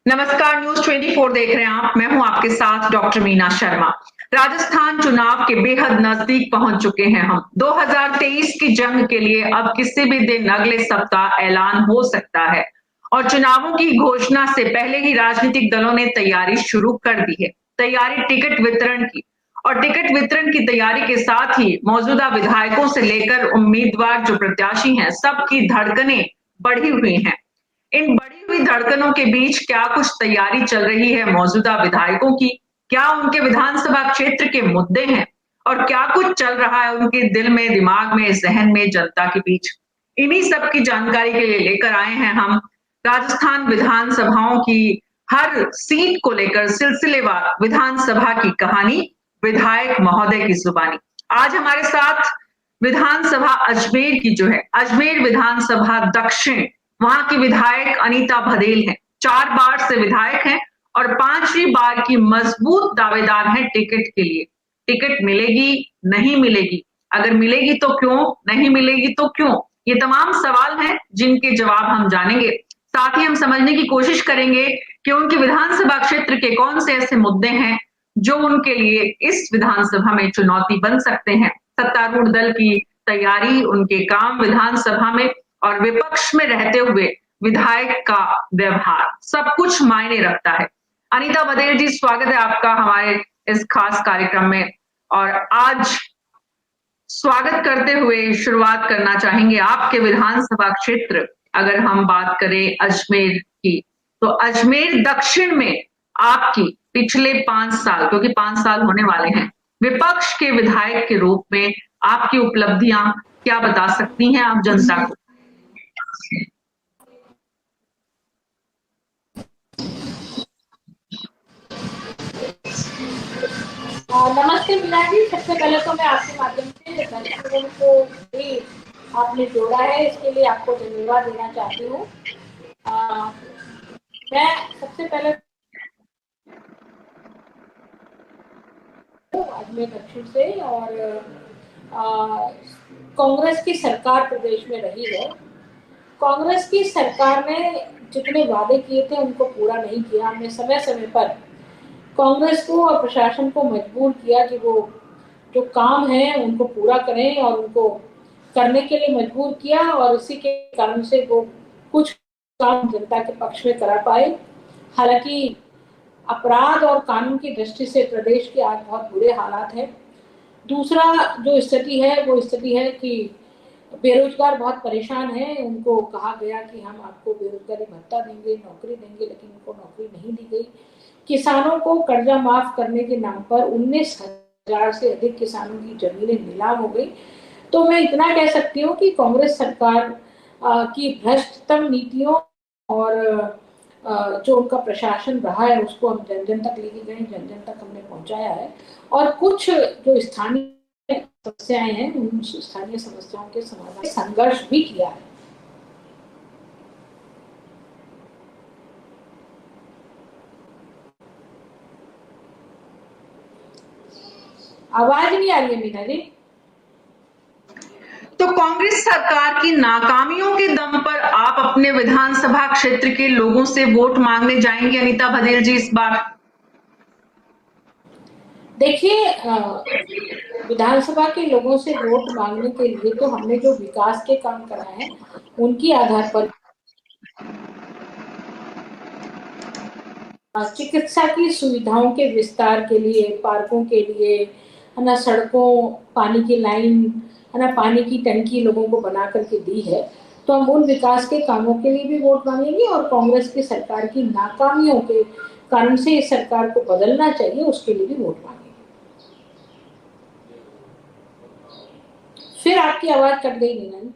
नमस्कार, न्यूज 24 देख रहे हैं आप। मैं हूं आपके साथ डॉक्टर मीना शर्मा। राजस्थान चुनाव के बेहद नजदीक पहुंच चुके हैं हम। 2023 की जंग के लिए अब किसी भी दिन अगले सप्ताह ऐलान हो सकता है और चुनावों की घोषणा से पहले ही राजनीतिक दलों ने तैयारी शुरू कर दी है। तैयारी टिकट वितरण की और टिकट वितरण की तैयारी के साथ ही मौजूदा विधायकों से लेकर उम्मीदवार जो प्रत्याशी हैं, सबकी धड़कनें बढ़ी हुई हैं। इन बढ़ी हुई धड़कनों के बीच क्या कुछ तैयारी चल रही है मौजूदा विधायकों की? क्या उनके विधानसभा क्षेत्र के मुद्दे हैं और क्या कुछ चल रहा है उनके दिल में, दिमाग में, जहन में, जनता के बीच? इन्हीं सब की जानकारी के लिए लेकर आए हैं हम राजस्थान विधानसभाओं की हर सीट को लेकर सिलसिलेवार विधानसभा की कहानी, विधायक महोदय की जुबानी। आज हमारे साथ विधानसभा अजमेर की जो है, अजमेर विधानसभा दक्षिण, वहां की विधायक अनीता भदेल हैं। 4 बार से विधायक हैं और 5वीं बार की मजबूत दावेदार हैं टिकट के लिए। टिकट मिलेगी, नहीं मिलेगी? अगर मिलेगी तो क्यों? नहीं मिलेगी तो क्यों? ये तमाम सवाल हैं जिनके जवाब हम जानेंगे। साथ ही हम समझने की कोशिश करेंगे कि उनके विधानसभा क्षेत्र के कौन से ऐसे मुद्दे हैं जो उनके लिए इस विधानसभा में चुनौती बन सकते हैं। सत्तारूढ़ दल की तैयारी, उनके काम विधानसभा में और विपक्ष में रहते हुए विधायक का व्यवहार, सब कुछ मायने रखता है। अनीता भदेल जी, स्वागत है आपका हमारे इस खास कार्यक्रम में। और आज स्वागत करते हुए शुरुआत करना चाहेंगे आपके विधानसभा क्षेत्र, अगर हम बात करें अजमेर की, तो अजमेर दक्षिण में आपकी पिछले 5 साल, क्योंकि 5 साल होने वाले हैं, विपक्ष के विधायक के रूप में आपकी उपलब्धियां क्या बता सकती हैं आप जनता को? नमस्ते मीना जी। सबसे पहले तो मैं आपके माध्यम से दर्शकों को भी आपने जोड़ा है, इसके लिए आपको धन्यवाद देना चाहती हूँ। मैं सबसे पहले अजमेर दक्षिण से, और कांग्रेस की सरकार प्रदेश में रही है। कांग्रेस की सरकार ने जितने वादे किए थे उनको पूरा नहीं किया। हमने समय समय पर कांग्रेस को और प्रशासन को मजबूर किया कि वो जो काम है उनको पूरा करें, और उनको करने के लिए मजबूर किया, और उसी के कारण से वो कुछ काम जनता के पक्ष में करा पाए। हालांकि अपराध और कानून की दृष्टि से प्रदेश के आज बहुत बुरे हालात हैं। दूसरा जो स्थिति है वो स्थिति है कि बेरोजगार बहुत परेशान हैं। उनको कहा गया कि हम आपको बेरोजगारी भत्ता देंगे, नौकरी देंगे, लेकिन उनको नौकरी नहीं दी गई। किसानों को कर्जा माफ करने के नाम पर 19,000 से अधिक किसानों की जमीनें नीलाम हो गई। तो मैं इतना कह सकती हूँ कि कांग्रेस सरकार की भ्रष्टतम नीतियों और जो उनका प्रशासन रहा है उसको हम जन जन तक लेके गए, जन जन तक हमने पहुंचाया है। और कुछ जो स्थानीय समस्याएं हैं उन स्थानीय समस्याओं के समाधान संघर्ष भी किया है। आवाज नहीं आ रही है मीना जी? तो कांग्रेस सरकार की नाकामियों के दम पर आप अपने विधानसभा क्षेत्र के लोगों से वोट मांगने जाएंगे अनीता भदेल जी इस बार? देखिए, विधानसभा के लोगों से वोट मांगने के लिए तो हमने जो विकास के काम कराए हैं उनकी आधार पर चिकित्सा की सुविधाओं के विस्तार के लिए, पार्कों के लिए, है ना, सड़कों, पानी की लाइन, है ना, पानी की टंकी लोगों को बना करके दी है। तो हम उन विकास के कामों के लिए भी वोट मांगेंगे, और कांग्रेस की सरकार की नाकामियों के कारण से इस सरकार को बदलना चाहिए उसके लिए भी वोट मांगेंगे। फिर आपकी आवाज कट गई नीना,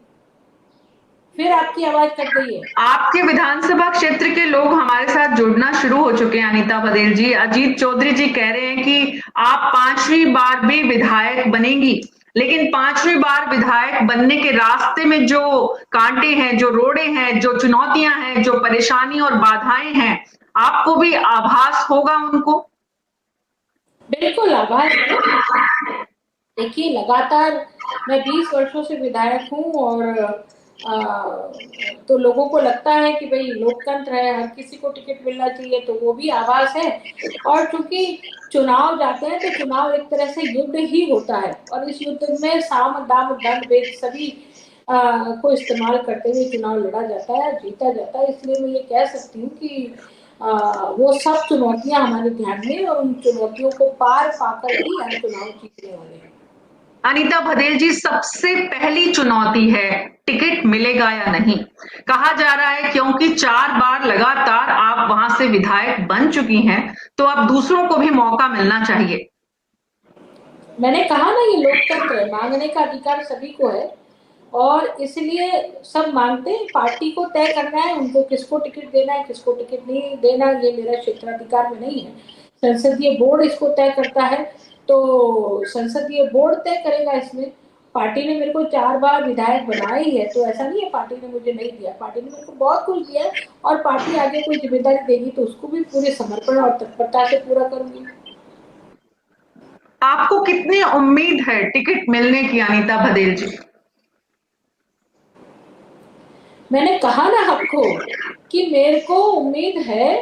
फिर आपकी आवाज कट गई है। आपके विधानसभा क्षेत्र के लोग हमारे साथ जुड़ना शुरू हो चुके हैं अनीता भदेल जी। अजीत चौधरी जी कह रहे हैं कि आप 5वीं बार भी विधायक बनेंगी, लेकिन 5वीं बार विधायक बनने के रास्ते में जो कांटे हैं, जो रोड़े हैं, जो चुनौतियां हैं, जो परेशानी और बाधाएं हैं, आपको भी आभास होगा उनको? बिल्कुल आभास है। देखिए, लगातार मैं 20 वर्षों से विधायक हूँ, और तो लोगों को लगता है कि भाई लोकतंत्र है, हर किसी को टिकट मिलना चाहिए, तो वो भी आभास है। और चूंकि चुनाव जाते हैं तो चुनाव एक तरह से युद्ध ही होता है, और इस युद्ध में साम दाम दंड भेद सभी को इस्तेमाल करते हुए चुनाव लड़ा जाता है, जीता जाता है। इसलिए मैं ये कह सकती हूँ कि वो सब चुनौतियां हमारे ध्यान में, और उन चुनौतियों को पार पाकर ही हम चुनाव जीतने वाले हैं। अनीता भदेल जी, सबसे पहली चुनौती है टिकट मिलेगा या नहीं। कहा जा रहा है क्योंकि 4 बार लगातार आप वहां से विधायक बन चुकी हैं, तो अब दूसरों को भी मौका मिलना चाहिए। मैंने कहा ना, ये लोकतंत्र है, मांगने का अधिकार सभी को है, और इसलिए सब मांगते हैं। पार्टी को तय करना है उनको किसको टिकट देना है, किसको टिकट नहीं देना, ये मेरा क्षेत्राधिकार में नहीं है। संसदीय बोर्ड इसको तय करता है, तो संसदीय बोर्ड तय करेगा इसमें। पार्टी ने मेरे को 4 बार विधायक बनाया ही है, तो ऐसा नहीं है पार्टी ने मुझे नहीं दिया, पार्टी ने मेरे को बहुत कुछ दिया है, और पार्टी आगे कोई जिम्मेदारी देगी तो उसको भी पूरे समर्पण और तत्परता से पूरा करूंगी। आपको कितनी उम्मीद है टिकट मिलने की, अनीता भदेल जी? मैंने कहा ना आपको कि मेरे को उम्मीद है,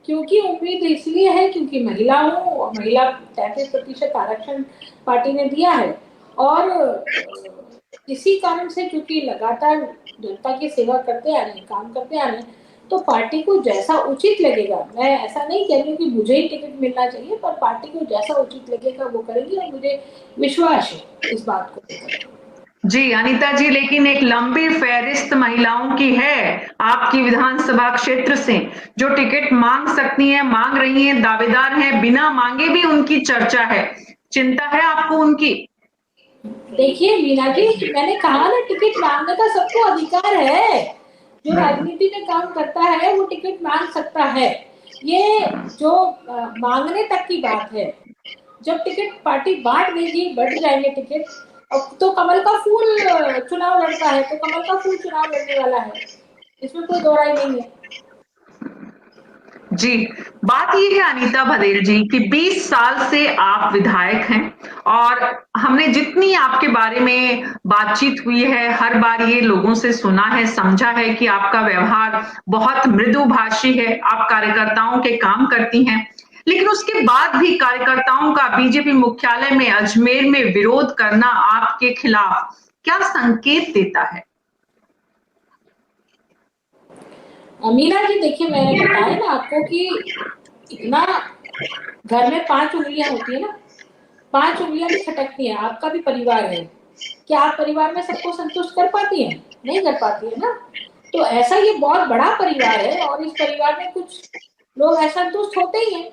क्योंकि उम्मीद इसलिए है क्योंकि महिला हूँ, और महिला 33% आरक्षण पार्टी ने दिया है, और इसी कारण से क्योंकि लगातार जनता की सेवा करते आ रहे हैं, काम करते आ रहे हैं, तो पार्टी को जैसा उचित लगेगा, मैं ऐसा नहीं कह रही हूँ कि मुझे ही टिकट मिलना चाहिए, पर पार्टी को जैसा उचित लगेगा वो करेगी, और मुझे विश्वास है इस बात को लेकर। जी अनीता जी, लेकिन एक लंबी फहरिस्त महिलाओं की है आपकी विधानसभा क्षेत्र से जो टिकट मांग सकती हैं, मांग रही हैं, दावेदार हैं, बिना मांगे भी उनकी चर्चा है। चिंता है आपको उनकी? देखिए मीना जी, मैंने कहा ना, टिकट मांगने का सबको अधिकार है। जो राजनीति में काम करता है वो टिकट मांग सकता है। ये जो मांगने तक की बात है, जब टिकट पार्टी बांट देगी, बढ़ जाएंगे टिकट। अब तो कमल का फूल चुनाव लड़ता है, तो कमल का फूल चुनाव लड़ने वाला है, इसमें कोई दो राय नहीं है। जी, बात ये है अनीता भदेल जी कि 20 साल से आप विधायक हैं, और हमने जितनी आपके बारे में बातचीत हुई है, हर बार ये लोगों से सुना है, समझा है कि आपका व्यवहार बहुत मृदुभाषी है, आप कार्यकर्ताओं के काम करती हैं। लेकिन उसके बाद भी कार्यकर्ताओं का बीजेपी मुख्यालय में अजमेर में विरोध करना आपके खिलाफ क्या संकेत देता है? मीना जी देखिए, मैंने बताया ना आपको कि इतना, घर में 5 उंगलियां होती है ना, 5 उंगलियां भी खटकती हैं। आपका भी परिवार है, क्या आप परिवार में सबको संतुष्ट कर पाती हैं? नहीं कर पाती है ना। तो ऐसा ये बहुत बड़ा परिवार है, और इस परिवार में कुछ लोग असंतुष्ट होते ही हैं,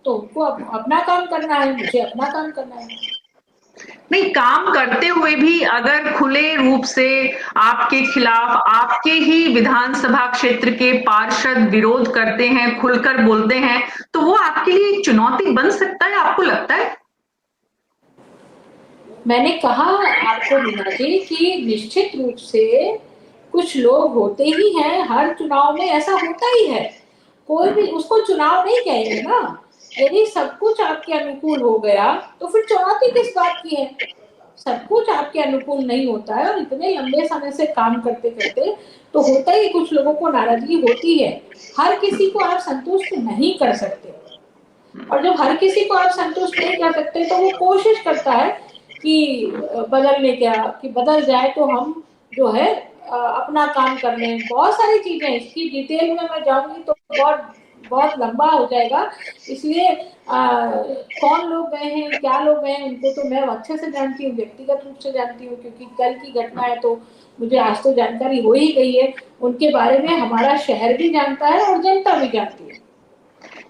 तो उनको अपना काम करना है, मुझे अपना काम करना है। नहीं, काम करते हुए भी अगर खुले रूप से आपके खिलाफ आपके ही विधानसभा क्षेत्र के पार्षद विरोध करते हैं, खुलकर बोलते हैं, तो वो आपके लिए एक चुनौती बन सकता है, आपको लगता है? मैंने कहा आपको मीना जी कि निश्चित रूप से कुछ लोग होते ही हैं, हर चुनाव में ऐसा होता ही है। कोई भी उसको चुनाव नहीं कहेंगे ना। यदि सब कुछ आपके अनुकूल हो गया तो फिर चुनौती किस बात की है? सब कुछ आपके अनुकूल नहीं होता है, और इतने लंबे समय से काम करते करते तो होता ही, कुछ लोगों को नाराजगी होती है। हर किसी को आप संतुष्ट नहीं कर सकते, और जब हर किसी को आप संतुष्ट नहीं कर सकते तो वो कोशिश करता है कि बदलने क्या, कि बदल जाए तो हम जो है अपना काम कर लें। बहुत सारी चीजें, इसकी डिटेल में मैं जाऊंगी तो बहुत बहुत लंबा हो जाएगा। इसलिए कौन लोग गए हैं, क्या लोग गए हैं, उनको तो मैं अच्छे से जानती हूँ, व्यक्तिगत रूप से जानती हूँ, क्योंकि कल की घटना है तो मुझे आज तो जानकारी हो ही गई है। उनके बारे में हमारा शहर भी जानता है और जनता भी जानती है।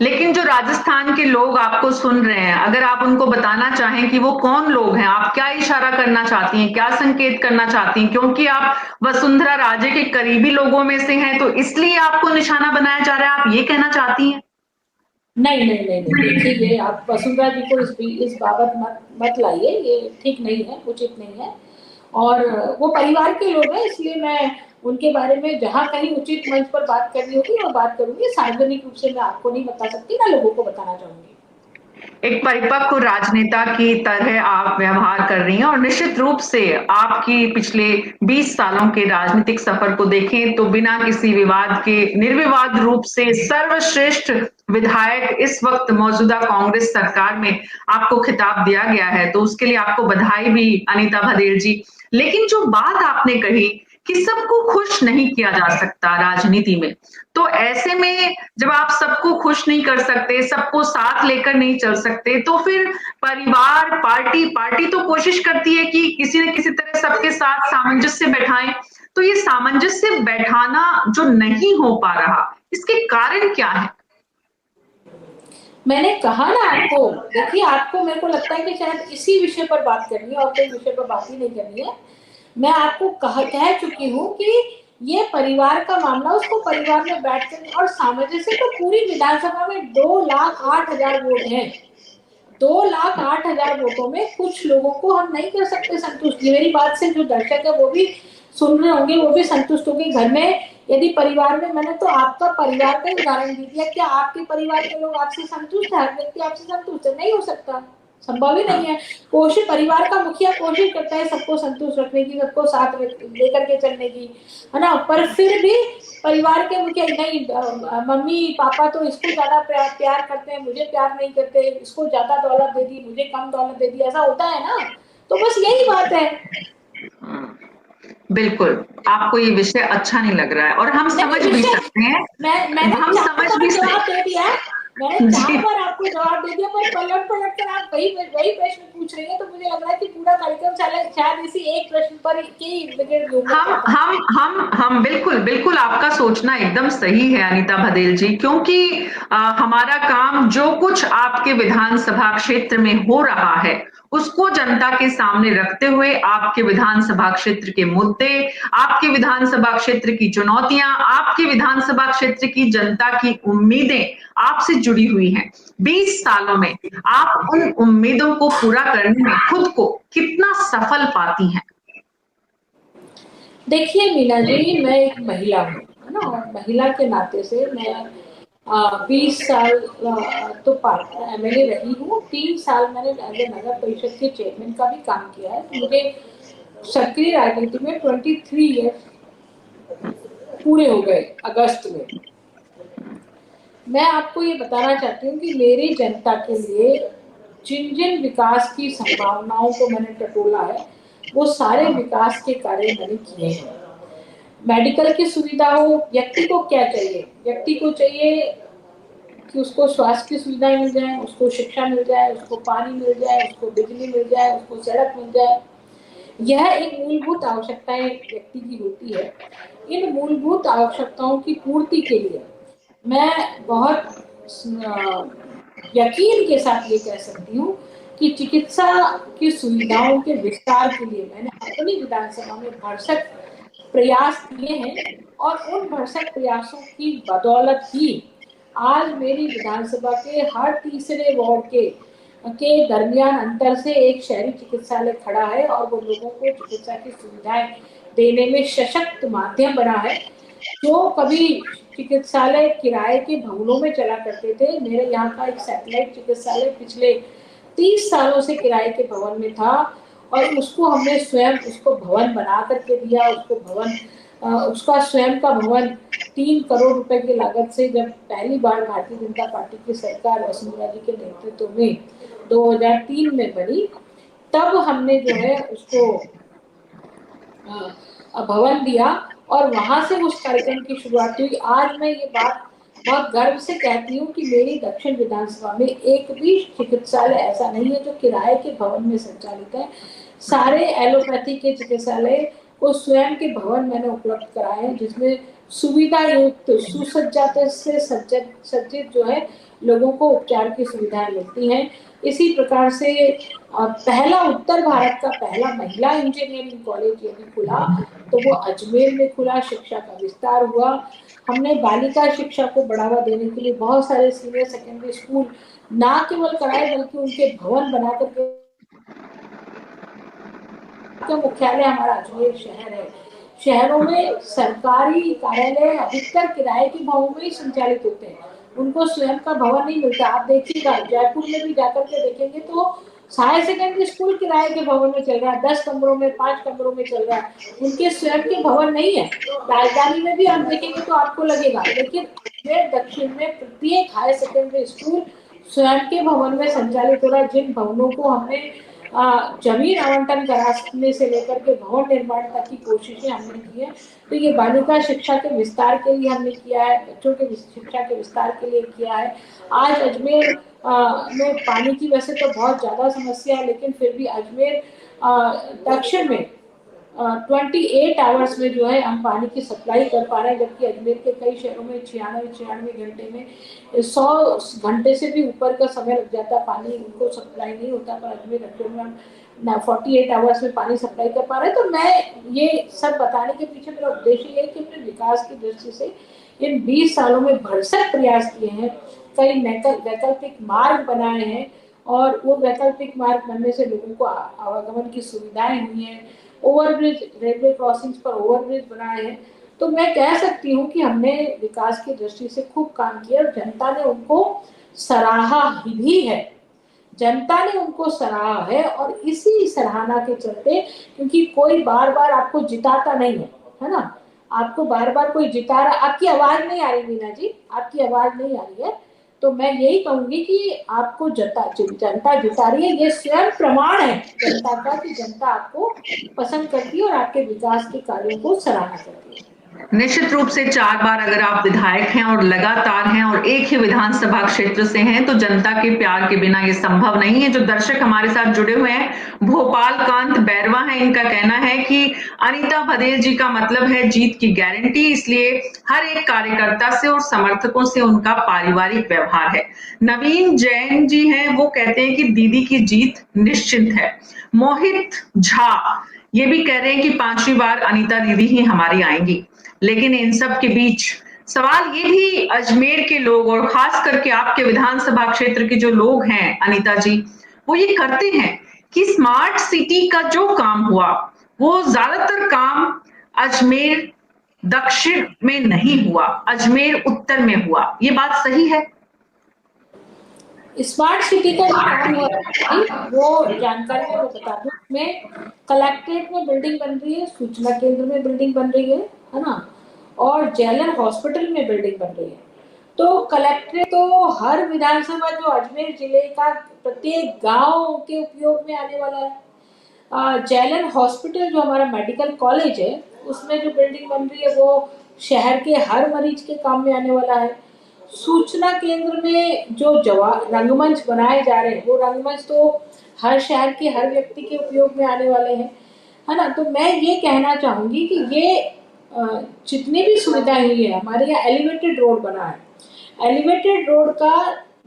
लेकिन जो राजस्थान के लोग आपको सुन रहे हैं, अगर आप उनको बताना चाहें कि वो कौन लोग हैं, आप क्या इशारा करना चाहती हैं, क्या संकेत करना चाहती हैं? क्योंकि आप वसुंधरा राजे के करीबी लोगों में से हैं, तो इसलिए आपको निशाना बनाया जा रहा है, आप ये कहना चाहती हैं? नहीं नहीं नहीं नहीं, देखिए ये आप वसुंधरा जी को इस बाबत मत मत लाइए, ये ठीक नहीं है, उचित नहीं है। और वो परिवार के लोग हैं, इसलिए मैं उनके बारे में जहाँ कहीं उचित मंच पर बात करनी होगी वो बात करूंगी। सार्वजनिक रूप से मैं आपको नहीं बता सकती, ना लोगों को बताना चाहूंगी। एक परिपक्व राजनेता की तरह आप व्यवहार कर रही हैं और निश्चित रूप से आपकी पिछले 20 सालों के राजनीतिक सफर को देखें तो बिना किसी विवाद के निर्विवाद रूप से सर्वश्रेष्ठ विधायक इस वक्त मौजूदा कांग्रेस सरकार में आपको खिताब दिया गया है, तो उसके लिए आपको बधाई भी अनीता भदेल जी। लेकिन जो बात आपने कही कि सबको खुश नहीं किया जा सकता राजनीति में, तो ऐसे में जब आप सबको खुश नहीं कर सकते, सबको साथ लेकर नहीं चल सकते, तो फिर परिवार, पार्टी तो कोशिश करती है कि किसी न किसी तरह सबके साथ सामंजस्य बैठाएं। तो ये सामंजस्य बैठाना जो नहीं हो पा रहा, इसके कारण क्या है? मैंने कहा ना आपको, देखिए आपको, मेरे को लगता है कि शायद इसी विषय पर बात करनी है और कोई विषय पर बात ही नहीं करनी है। मैं आपको कह चुकी हूँ कि ये परिवार का मामला, उसको परिवार में बैठ कर और सामंजस्य, तो पूरी विधानसभा में 2,08,000 वोट हैं। 2,08,000 वोटों में कुछ लोगों को हम नहीं कर सकते संतुष्ट। मेरी बात से जो दर्शक है वो भी सुन रहे होंगे, वो भी संतुष्ट होंगे। घर में यदि परिवार में, मैंने तो आपका परिवार का उदाहरण दे दिया, क्या आपके परिवार के लोग आपसे संतुष्ट है? हर व्यक्ति आपसे संतुष्ट है? नहीं हो सकता, संभव ही नहीं है। कोशिश, परिवार का मुखिया कोशिश करता है सबको संतुष्ट रखने की, सबको साथ लेकर के चलने की, है ना, पर फिर भी परिवार के मुखिया नहीं, मम्मी पापा तो इसको ज्यादा प्यार करते हैं, मुझे प्यार नहीं करते, इसको ज्यादा दौलत दे दी, मुझे कम दौलत दे दी, ऐसा होता है ना। तो बस यही बात है। बिल्कुल, आपको ये विषय अच्छा नहीं लग रहा है और हम समझ भी सकते हैं। मैंने हम जहां समझ पर भी जवाब सकते दे दिया, मैंने जहां जी। पर आपको जवाब दे दिया, पर पलट कर आप वही प्रश्न पूछ रही हैं, तो मुझे लग रहा है कि पूरा कार्यक्रम शायद इसी एक प्रश्न पर ही बिगड़ जाता। हम बिल्कुल आपका सोचना एकदम सही है अनीता भदेल जी, क्योंकि हमारा काम जो कुछ आपके विधानसभा क्षेत्र में हो रहा है उसको जनता के सामने रखते हुए आपके विधानसभा क्षेत्र के मुद्दे, आपके विधानसभा क्षेत्र की चुनौतियां, आपके विधानसभा क्षेत्र की जनता की उम्मीदें आपसे जुड़ी हुई हैं। 20 सालों में आप उन उम्मीदों को पूरा करने में खुद को कितना सफल पाती हैं? देखिए मीना जी, मैं एक महिला हूँ, है ना, और महिला के नाते से मैं 20 साल तो एमएलए रही हूँ। 3 साल मैंने एज ए नगर परिषद के चेयरमैन का भी काम किया है। तो मुझे सक्रिय राजनीति में 23 ईयर पूरे हो गए अगस्त में। मैं आपको ये बताना चाहती हूँ कि मेरी जनता के लिए जिन जिन विकास की संभावनाओं को मैंने टटोला है, वो सारे विकास के कार्य मैंने किए हैं। मेडिकल की सुविधा हो, व्यक्ति को क्या चाहिए? व्यक्ति को चाहिए कि उसको स्वास्थ्य की सुविधा मिल जाए, उसको शिक्षा मिल जाए, उसको पानी मिल जाए, उसको बिजली मिल जाए, उसको सड़क मिल जाए। यह एक मूलभूत आवश्यकताएं व्यक्ति की होती है। इन मूलभूत आवश्यकताओं की पूर्ति के लिए मैं बहुत यकीन के साथ ये कह सकती हूँ कि चिकित्सा की सुविधाओं के विस्तार के लिए मैंने अपनी विधानसभा में भरसक प्रयास किए हैं, और उन भरसक प्रयासों की बदौलत ही आज मेरी विधानसभा के हर तीसरे वार्ड के दरमियान अंतर से एक शहरी चिकित्सालय खड़ा है, और वो लोगों को चिकित्सा की सुविधाएं देने में सशक्त माध्यम बना है। जो कभी चिकित्सालय किराए के भवनों में चला करते थे, मेरे यहाँ का एक सैटेलाइट चिकित्सालय पिछले 30 सालों से किराए के भवन में था, और उसको हमने स्वयं उसको भवन बना करके दिया। उसका स्वयं का भवन 3 करोड़ रुपए की लागत से जब पहली बार भारतीय जनता पार्टी की सरकार वसुंधरा जी के नेतृत्व में 2003 में बनी, तब हमने जो है उसको भवन दिया, और वहां से उस कार्यक्रम की शुरुआत हुई। आज मैं ये बात बहुत गर्व से कहती हूँ कि मेरी दक्षिण विधानसभा में एक भी चिकित्सालय ऐसा नहीं है जो किराए के भवन में संचालित है। सारे एलोपैथी के चिकित्सालय को स्वयं के भवन मैंने उपलब्ध कराए हैं, जिसमें सुविधा युक्त सुसज्जित से सज्जित जो है लोगों को उपचार की सुविधाएं मिलती हैं। इसी प्रकार से पहला उत्तर भारत का पहला महिला इंजीनियरिंग कॉलेज यदि खुला तो वो अजमेर में खुला। शिक्षा का विस्तार हुआ। हमने बालिका शिक्षा को बढ़ावा देने के लिए बहुत सारे सीनियर सेकेंडरी स्कूल ना केवल कराए, बल्कि उनके भवन बना करके, मुख्यालय हमारा अजमेर शहर है। शहरों में सरकारी कार्यालय अधिकतर किराए के भवनों में ही संचालित होते हैं। उनको स्वयं का भवन नहीं मिलता। आप देखिएगा जयपुर में भी जाकर के देखेंगे तो हायर सेकेंडरी स्कूल किराए के भवन में चल रहा है, 10 कमरों में, 5 कमरों में चल रहा है, उनके स्वयं के भवन नहीं है। राजधानी में भी आप देखेंगे तो आपको लगेगा, लेकिन दक्षिण में प्रत्येक हायर सेकेंडरी स्कूल स्वयं के भवन में संचालित हो रहा है। जिन भवनों को हमने जमीन आवंटन कराने से लेकर के भवन निर्माण तक की कोशिशें हमने की है, तो ये बालिका शिक्षा के विस्तार के लिए हमने किया है, बच्चों के शिक्षा के विस्तार के लिए किया है। आज अजमेर में पानी की वैसे तो बहुत ज्यादा समस्या है, लेकिन फिर भी अजमेर दक्षिण में 28 आवर्स में जो है हम पानी की सप्लाई कर पा रहे हैं, जबकि अजमेर के कई शहरों में 96 घंटे में 100 घंटे से भी ऊपर का समय लग जाता, पानी उनको सप्लाई नहीं होता। पर अजमेर दक्षिण में 48 आवर्स में पानी सप्लाई कर पा रहे हैं। तो मैं ये सब बताने के पीछे मेरा उद्देश्य ये है कि अपने विकास की दृष्टि से इन 20 सालों में भरसक प्रयास किए हैं, कई वैकल्पिक मार्ग बनाए हैं, और वो वैकल्पिक मार्ग बनने से लोगों को आवागमन की सुविधाएं हुई हैं, ओवरब्रिज, रेलवे क्रॉसिंग्स पर ओवरब्रिज बनाए हैं। तो मैं कह सकती हूँ कि हमने विकास की दृष्टि से खूब काम किया और जनता ने उनको सराहा भी है, जनता ने उनको सराहा है। और इसी सराहना के चलते, क्योंकि कोई बार बार आपको जिताता नहीं है ना, आपको बार बार कोई जिता रहा। आपकी आवाज नहीं आ रही मीना जी, आपकी आवाज नहीं आ रही है, तो मैं यही कहूंगी कि आपको जनता जिता रही है, ये स्वयं प्रमाण है जनता का कि जनता आपको पसंद करती है और आपके विकास के कार्यों को सराहना करती है। निश्चित रूप से 4 बार अगर आप विधायक हैं और लगातार हैं और एक ही विधानसभा क्षेत्र से हैं, तो जनता के प्यार के बिना ये संभव नहीं है। जो दर्शक हमारे साथ जुड़े हुए हैं, भोपाल कांत बैरवा है, इनका कहना है कि अनीता भदेल जी का मतलब है जीत की गारंटी, इसलिए हर एक कार्यकर्ता से और समर्थकों से उनका पारिवारिक व्यवहार है। नवीन जैन जी हैं, वो कहते हैं कि दीदी की जीत निश्चित है। मोहित झा ये भी कह रहे हैं कि 5वीं बार अनीता दीदी ही हमारी आएंगी। लेकिन इन सब के बीच सवाल ये भी अजमेर के लोग और खास करके आपके विधानसभा क्षेत्र के जो लोग हैं अनीता जी, वो ये करते हैं कि स्मार्ट सिटी का जो काम हुआ वो ज्यादातर काम अजमेर दक्षिण में नहीं हुआ, अजमेर उत्तर में हुआ। ये बात सही है? स्मार्ट सिटी का जो काम हुआ वो जानकारी मैं बता दूं, उसमें कलेक्ट्रेट में बिल्डिंग बन रही है, सूचना केंद्र में बिल्डिंग बन रही है ना, और जेलर हॉस्पिटल में बिल्डिंग बन रही है। तो कलेक्ट्रेट तो हर विधानसभा जो अजमेर जिले का प्रत्येक गांव के उपयोग में आने वाला है। जेलर हॉस्पिटल जो हमारा मेडिकल कॉलेज है, उसमें जो बिल्डिंग बन रही है वो शहर के हर मरीज के काम में आने वाला है। सूचना केंद्र में जो रंगमंच बनाए जा रहे हैं, वो रंगमंच तो हर शहर के हर व्यक्ति के उपयोग में आने वाले हैं, है ना। तो मैं ये कहना चाहूंगी कि ये जितनी भी सुविधाएं हुई है, हमारे यहाँ एलिवेटेड रोड बना है, एलिवेटेड रोड का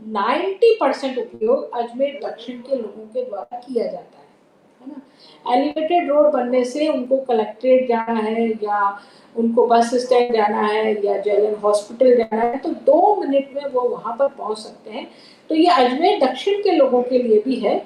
90% उपयोग अजमेर दक्षिण के लोगों के द्वारा किया जाता है ना। एलिवेटेड रोड बनने से उनको कलेक्ट्रेट जाना है या उनको बस स्टैंड जाना है या जेलर हॉस्पिटल जाना है, तो 2 मिनट में वो वहां पर पहुंच सकते हैं। तो ये अजमेर दक्षिण के लोगों के लिए भी है।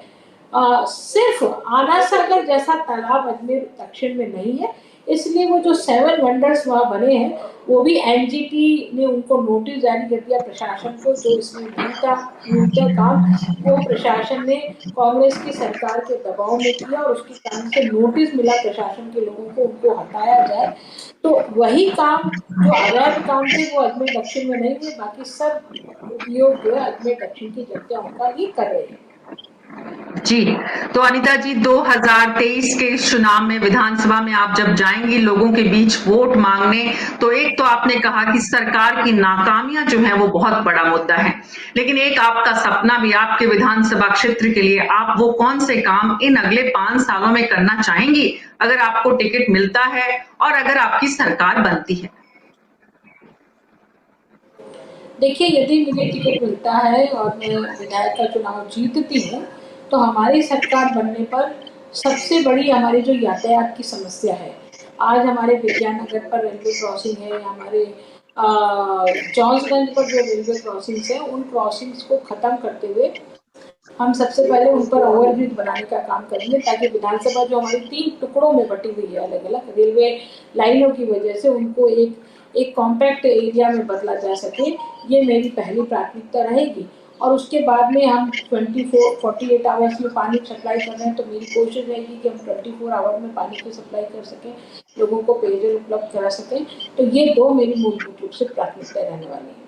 सिर्फ आना सागर जैसा तालाब अजमेर दक्षिण में नहीं है, इसलिए वो जो 7 वंडर्स वहाँ बने हैं, वो भी एनजीटी ने उनको नोटिस जारी कर दिया प्रशासन को, जो इसमें न्यूनतम काम वो प्रशासन ने कांग्रेस की सरकार के दबाव में किया और उसके कारण से नोटिस मिला प्रशासन के लोगों को, उनको हटाया जाए। तो वही काम जो अवैध काम थे वो अजमेर दक्षिण में नहीं हुए, बाकी सब उपयोग जो है अजमेर दक्षिण की जनता उनका ही कर रही है। जी, तो अनीता जी 2023 के इस चुनाव में विधानसभा में आप जब जाएंगी लोगों के बीच वोट मांगने, तो एक तो आपने कहा कि सरकार की नाकामियां जो है वो बहुत बड़ा मुद्दा है, लेकिन एक आपका सपना भी आपके विधानसभा क्षेत्र के लिए, आप वो कौन से काम इन अगले 5 सालों में करना चाहेंगी अगर आपको टिकट मिलता है और अगर आपकी सरकार बनती है? देखिए, यदि मुझे टिकट मिलता है और मैं विधायक का चुनाव जीतती हूँ, तो हमारी सरकार बनने पर सबसे बड़ी हमारी जो यातायात की समस्या है, आज हमारे विज्ञान नगर पर रेलवे क्रॉसिंग है, हमारे जॉन्सगंज पर जो रेलवे क्रॉसिंग्स है, उन क्रॉसिंग्स को खत्म करते हुए हम सबसे पहले उन पर ओवरब्रिज बनाने का काम करेंगे, ताकि विधानसभा जो हमारी 3 टुकड़ों में बटी हुई है अलग अलग रेलवे लाइनों की वजह से, उनको एक कॉम्पैक्ट एरिया में बदला जा सके। ये मेरी पहली प्राथमिकता रहेगी। और उसके बाद में हम 48 आवर्स में पानी सप्लाई कर रहे हैं, तो मेरी कोशिश रहेगी कि हम 24 आवर में पानी की सप्लाई कर सकें, लोगों को पेयजल उपलब्ध करा सकें। तो ये 2 मेरी मूलभूत रूप से प्राथमिकता रहने वाली है।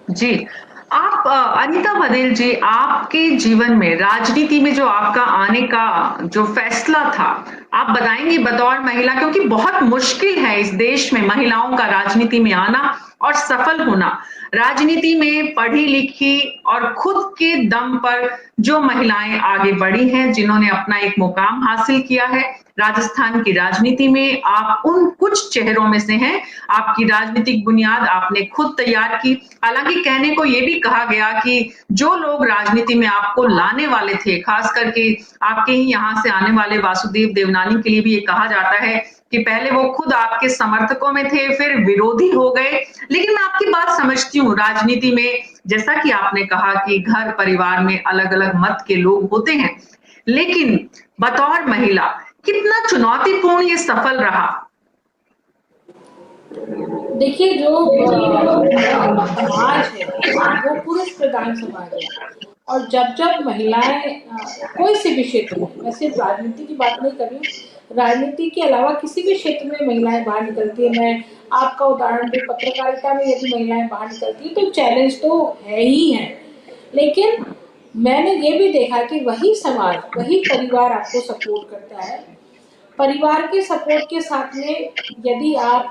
जी, आप अनीता बघेल जी, आपके जीवन में राजनीति में जो आपका आने का जो फैसला था, आप बताएंगी बतौर महिला, क्योंकि बहुत मुश्किल है इस देश में महिलाओं का राजनीति में आना और सफल होना। राजनीति में पढ़ी लिखी और खुद के दम पर जो महिलाएं आगे बढ़ी हैं, जिन्होंने अपना एक मुकाम हासिल किया है राजस्थान की राजनीति में, आप उन कुछ चेहरों में से हैं। आपकी राजनीतिक बुनियाद आपने खुद तैयार की। हालांकि कहने को ये भी कहा गया कि जो लोग राजनीति में आपको लाने वाले थे, खास करके आपके ही यहाँ से आने वाले वासुदेव देवनानी के लिए भी ये कहा जाता है कि पहले वो खुद आपके समर्थकों में थे, फिर विरोधी हो गए। लेकिन मैं आपकी बात समझती हूँ, राजनीति में जैसा कि आपने कहा कि घर परिवार में अलग-अलग मत के लोग होते हैं, लेकिन बतौर महिला कितना चुनौतीपूर्ण ये सफल रहा? देखिए, जो समाज है वो पुरुष प्रधान समाज है, और जब महिलाएं कोई से भी क्षेत्र में, मैं सिर्फ राजनीति की बात नहीं कर रही हूँ, राजनीति के अलावा किसी भी क्षेत्र में महिलाएं बाहर निकलती है, मैं आपका उदाहरण दूं, पत्रकारिता में यदि महिलाएं बाहर निकलती है तो चैलेंज तो है ही है। लेकिन मैंने ये भी देखा कि वही समाज, वही परिवार आपको सपोर्ट करता है। परिवार के सपोर्ट के साथ में यदि आप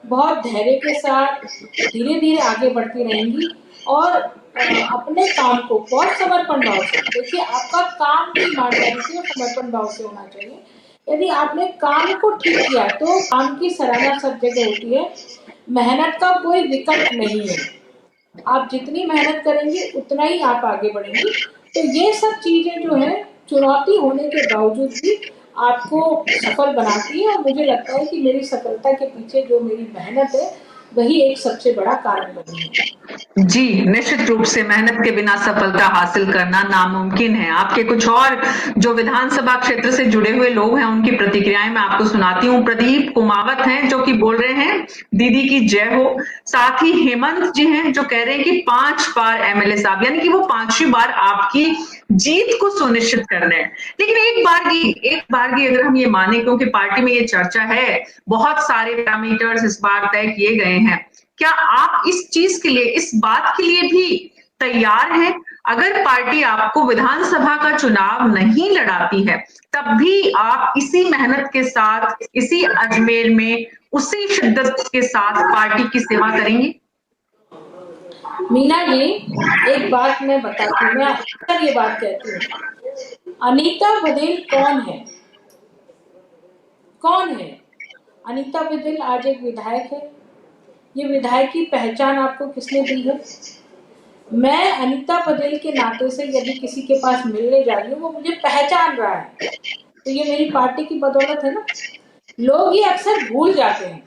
बहुत धैर्य के साथ धीरे धीरे आगे बढ़ती रहेंगी और अपने काम को बहुत समर्पण भाव से, देखिए आपका काम भी ईमानदारी से और समर्पण भाव से होना चाहिए। यदि आपने काम को ठीक किया तो काम की सराहना सब जगह होती है, मेहनत का कोई विकल्प नहीं है। आप जितनी मेहनत करेंगे उतना ही आप आगे बढ़ेंगी। तो ये सब चीजें जो है चुनौती होने के बावजूद भी आपको सफल बनाती है, और मुझे लगता है कि मेरी सफलता के पीछे जो मेरी मेहनत है वही एक सबसे बड़ा कारण बनी है। जी, निश्चित रूप से मेहनत के बिना सफलता हासिल करना नामुमकिन है। आपके कुछ और जो विधानसभा क्षेत्र से जुड़े हुए लोग हैं, उनकी प्रतिक्रियाएं मैं आपको सुनाती हूँ। प्रदीप कुमावत हैं जो कि बोल रहे हैं दीदी की जय हो। साथ ही हेमंत जी हैं जो कह रहे हैं कि 5 बार एमएलए साहब, यानी कि वो 5वीं बार आपकी जीत को सुनिश्चित कर रहे हैं। लेकिन एक बार की अगर हम ये माने, क्योंकि पार्टी में ये चर्चा है, बहुत सारे पैरामीटर्स इस बार तय किए गए हैं, क्या आप इस चीज के लिए, इस बात के लिए भी तैयार हैं? अगर पार्टी आपको विधानसभा का चुनाव नहीं लड़ाती है, तब भी आप इसी मेहनत के साथ, इसी अजमेर में उसी शिद्दत के साथ पार्टी की सेवा करेंगे? मीना जी, एक बात मैं बताती हूँ, मैं अक्सर ये बात कहती हूँ, अनीता बघेल कौन है? कौन है अनीता बघेल? आज एक विधायक है। ये विधायक की पहचान आपको किसने दी है? मैं अनीता बघेल के नाते से यदि किसी के पास मिलने जा रही हूँ, वो मुझे पहचान रहा है, तो ये मेरी पार्टी की बदौलत है ना। लोग ये अक्सर भूल जाते हैं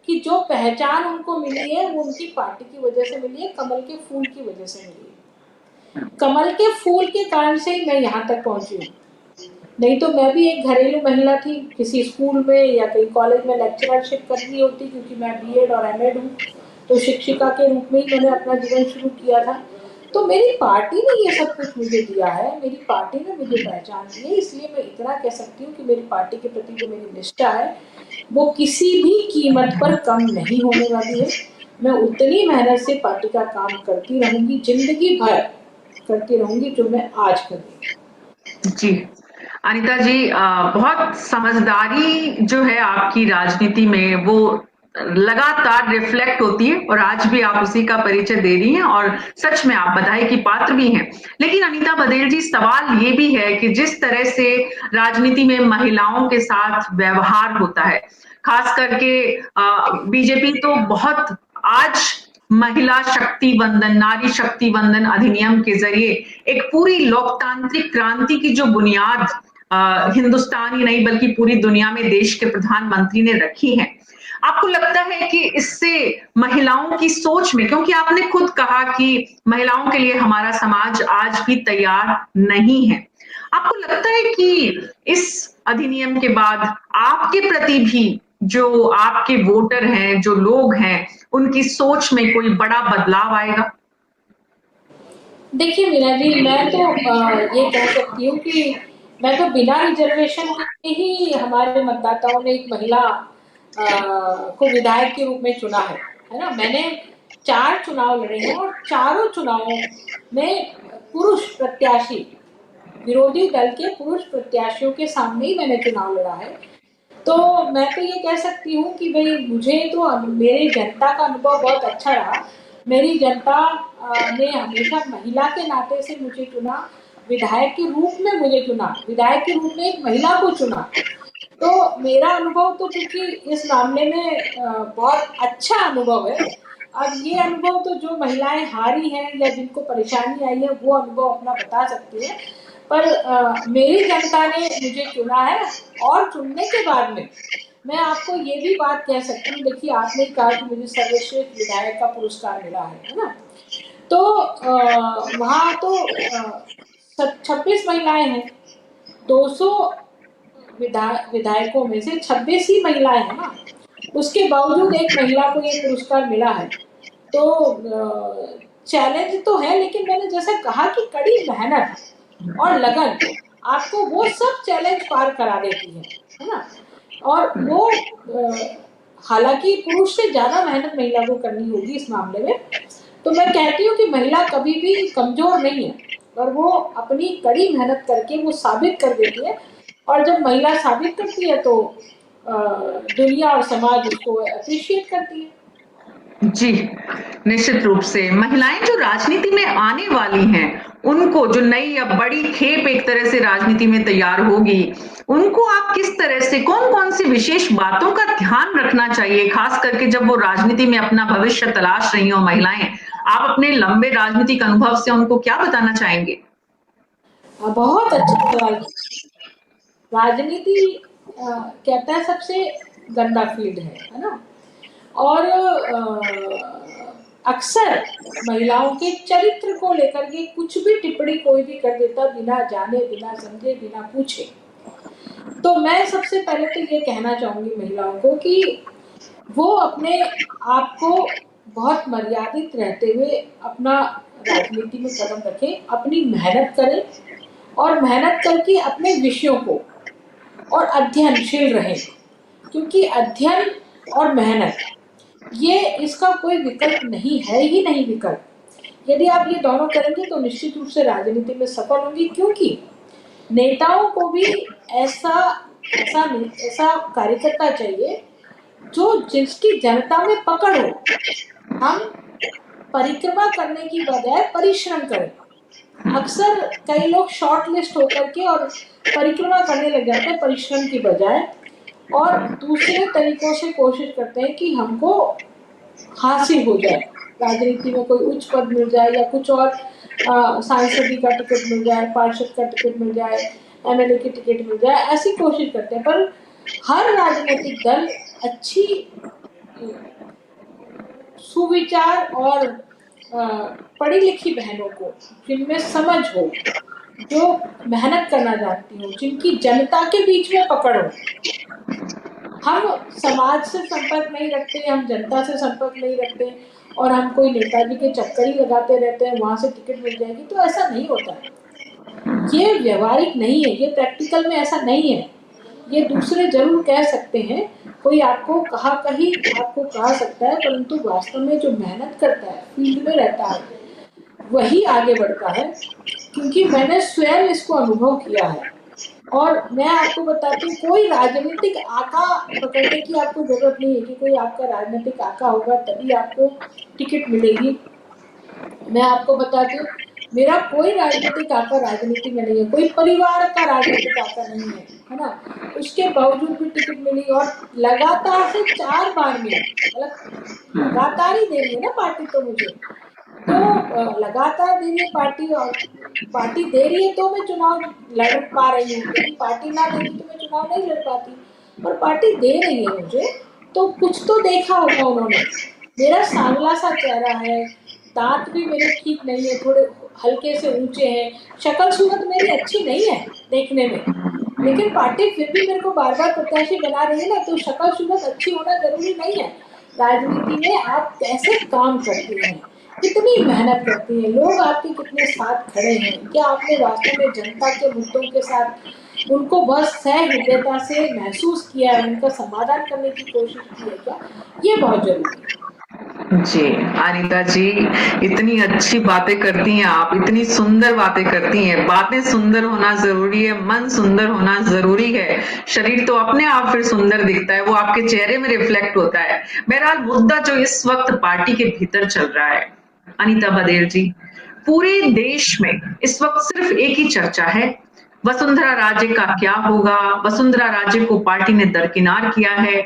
कि जो पहचान उनको मिली है वो उनकी पार्टी की वजह से मिली है, कमल के फूल की वजह से मिली है। कमल के फूल के कारण से ही मैं यहाँ तक पहुंची हूँ। नहीं तो मैं भी एक घरेलू महिला थी, किसी स्कूल में या कहीं कॉलेज में लेक्चररशिप करनी होती, क्योंकि मैं बीएड और एमएड हूँ, तो शिक्षिका के रूप में ही मैंने अपना जीवन शुरू किया था। तो मेरी पार्टी ने ये सब कुछ मुझे दिया है, मेरी पार्टी ने मुझे पहचान दी है, इसलिए मैं इतना कह सकती हूँ कि मेरी पार्टी के प्रति जो मेरी निष्ठा है वो किसी भी कीमत पर कम नहीं होने वाली है। मैं उतनी मेहनत से पार्टी का काम करती रहूंगी, जिंदगी भर करती रहूंगी जो मैं आज कर रही हूँ। जी, अनीता जी, बहुत समझदारी जो है आपकी राजनीति में, वो लगातार रिफ्लेक्ट होती है और आज भी आप उसी का परिचय दे रही हैं और सच में आप बधाई की पात्र भी हैं। लेकिन अनीता बघेल जी, सवाल ये भी है कि जिस तरह से राजनीति में महिलाओं के साथ व्यवहार होता है, खास करके बीजेपी तो बहुत आज महिला शक्ति वंदन, नारी शक्ति वंदन अधिनियम के जरिए एक पूरी लोकतांत्रिक क्रांति की जो बुनियाद हिंदुस्तान ही नहीं बल्कि पूरी दुनिया में देश के प्रधानमंत्री ने रखी है। आपको लगता है कि इससे महिलाओं की सोच में, क्योंकि आपने खुद कहा कि महिलाओं के लिए हमारा समाज आज भी तैयार नहीं है, आपको लगता है कि इस अधिनियम के बाद आपके प्रति भी जो आपके वोटर हैं, जो लोग हैं, उनकी सोच में कोई बड़ा बदलाव आएगा? देखिए मीना जी, मैं तो ये कह सकती हूँ कि मैं तो बिना रिजर्वेशन के ही हमारे मतदाताओं ने एक महिला को विधायक के रूप में चुना है ना। मैंने 4 चुनाव लड़े हैं और चारों चुनावों में पुरुष प्रत्याशी, विरोधी दल के पुरुष प्रत्याशियों के सामने ही मैंने चुनाव लड़ा है। तो मैं तो ये कह सकती हूँ कि भाई मुझे तो मेरी जनता का अनुभव बहुत अच्छा रहा। मेरी जनता ने हमेशा महिला के नाते से मुझे चुना, विधायक के रूप में मुझे चुना, विधायक के रूप में एक महिला को चुना। तो मेरा अनुभव तो चूंकि इस मामले में बहुत अच्छा अनुभव है। अब ये अनुभव तो जो महिलाएं हारी हैं या जिनको परेशानी आई है वो अनुभव अपना बता सकती है, पर मेरी जनता ने मुझे चुना है। और चुनने के बाद में मैं आपको ये भी बात कह सकती हूँ, देखिए आपने कहा कि मुझे सर्वश्रेष्ठ विधायक का पुरस्कार मिला है ना। तो वहाँ तो 26 महिलाएं हैं, 200 विधायकों में से 26 ही महिलाएं हैं ना। उसके बावजूद एक महिला को ये पुरस्कार मिला है। तो चैलेंज तो है, लेकिन मैंने जैसा कहा कि कड़ी मेहनत और लगन आपको वो सब चैलेंज पार करा देती है ना। और वो हालांकि पुरुष से ज्यादा मेहनत महिला को करनी होगी इस मामले में। तो मैं कहती हूँ कि महिला कभी भी कमजोर नहीं है, और वो अपनी कड़ी मेहनत करके वो साबित कर देती है। और जब महिला साबित करती है तो दुनिया और समाज उसको अप्रिशिएट करती है। जी, निश्चित रूप से महिलाएं जो राजनीति में आने वाली हैं, उनको जो नई या बड़ी खेप एक तरह से राजनीति में तैयार होगी, उनको आप किस तरह से कौन-कौन सी विशेष बातों का ध्यान रखना चाहिए, खास करके जब वो राजनीति में अपना भविष्य तलाश रही हो महिलाएं? आप अपने लंबे राजनीतिक अनुभव से उनको क्या बताना चाहेंगे? बहुत अच्छा सवाल। राजनीति कहता है सबसे गंदा फील्ड है ना। और अक्सर महिलाओं के चरित्र को लेकर के कुछ भी टिप्पणी कोई भी कर देता, बिना जाने, बिना समझे, बिना पूछे। तो मैं सबसे पहले तो ये कहना चाहूंगी महिलाओं को कि वो अपने आप को बहुत मर्यादित रहते हुए अपना राजनीति में कदम रखें, अपनी मेहनत करें और मेहनत करके अपने विषयों को और अध्ययनशील रहें। क्योंकि अध्ययन और मेहनत ये इसका कोई विकल्प नहीं है, ही नहीं विकल्प। यदि आप ये दोनों करेंगे तो निश्चित रूप से राजनीति में सफल होंगी। क्योंकि नेताओं को भी ऐसा ऐसा ऐसा कार्यकर्ता चाहिए जो जिसकी जनता में पकड़ हो। हम परिक्रमा करने की बजाय परिश्रम करें। अक्सर कई लोग शॉर्ट लिस्ट होकर के और परिक्रमा करने लग जाते हैं परिश्रम की बजाय, और दूसरे तरीकों से कोशिश करते हैं कि हमको हासिल हो जाए, राजनीति में कोई उच्च पद मिल जाए या कुछ और, सांसदी का टिकट मिल जाए, पार्षद का टिकट मिल जाए, एमएलए की टिकट मिल जाए, ऐसी कोशिश करते हैं। पर हर राजनीतिक दल अच्छी सुविचार और पढ़ी लिखी बहनों को, जिनमें समझ हो, जो मेहनत करना जानती हो, जिनकी जनता के बीच में पकड़ हो। हम समाज से संपर्क नहीं रखते, हम जनता से संपर्क नहीं रखते और हम कोई नेताजी के चक्कर ही लगाते रहते हैं, वहां से टिकट मिल जाएगी, तो ऐसा नहीं होता है। ये व्यवहारिक नहीं है, ये प्रैक्टिकल में ऐसा नहीं है। ये दूसरे जरूर कह सकते हैं, कोई आपको कहा सकता है, परंतु वास्तव में जो मेहनत करता है, फील्ड में रहता है, वही आगे बढ़ता है। क्योंकि मैंने स्वयं इसको अनुभव किया है। और मैं आपको बताती हूँ, कोई राजनीतिक आका पकड़ने की आपको जरूरत नहीं है कि कोई आपका राजनीतिक आका होगा तभी आपको टिकट मिलेगी। मैं आपको बताती हूँ, मेरा कोई राजनीतिक आका राजनीति में नहीं है, कोई परिवार का राजनीतिक आका नहीं है ना। उसके बावजूद भी टिकट मिली और लगातार से 4 बार मिली। मतलब लगातार ही दे रही है ना पार्टी तो मुझे, तो लगातार दे रही है पार्टी, और पार्टी दे रही है तो मैं चुनाव लड़ पा रही हूँ। यदि पार्टी ना देती तो मैं चुनाव नहीं लड़ पाती, पर पार्टी दे रही है मुझे, तो कुछ तो देखा होगा उन्होंने। मेरा सांवला सा चेहरा है, दांत भी मेरे ठीक नहीं है, थोड़े हल्के से ऊंचे हैं, शक्ल सूरत मेरी अच्छी नहीं है देखने में, लेकिन पार्टी फिर भी मेरे को बार बार प्रत्याशी बना रही है ना। तो शक्ल सूरत अच्छी होना जरूरी नहीं है, राजनीति में आप कैसे काम करती हैं, कितनी मेहनत करती हैं, लोग आपके कितने साथ खड़े हैं, क्या आपने वास्तव में जनता के मुद्दों के साथ उनको बस सहृदयता से महसूस किया है, उनका समाधान करने की कोशिश की है क्या? ये बहुत जरूरी है। जी, अनीता जी, इतनी अच्छी बातें करती हैं आप, इतनी सुंदर बातें करती हैं। बातें सुंदर होना जरूरी है, मन सुंदर होना जरूरी है। शरीर तो अपने आप फिर सुंदर दिखता है, वो आपके चेहरे में रिफ्लेक्ट होता है। बहरहाल मुद्दा जो इस वक्त पार्टी के भीतर चल रहा है, अनीता बदेल जी, पूरे देश में इस वक्त सिर्फ एक ही चर्चा है, वसुंधरा राजे का क्या होगा। वसुंधरा राजे को पार्टी ने दरकिनार किया है।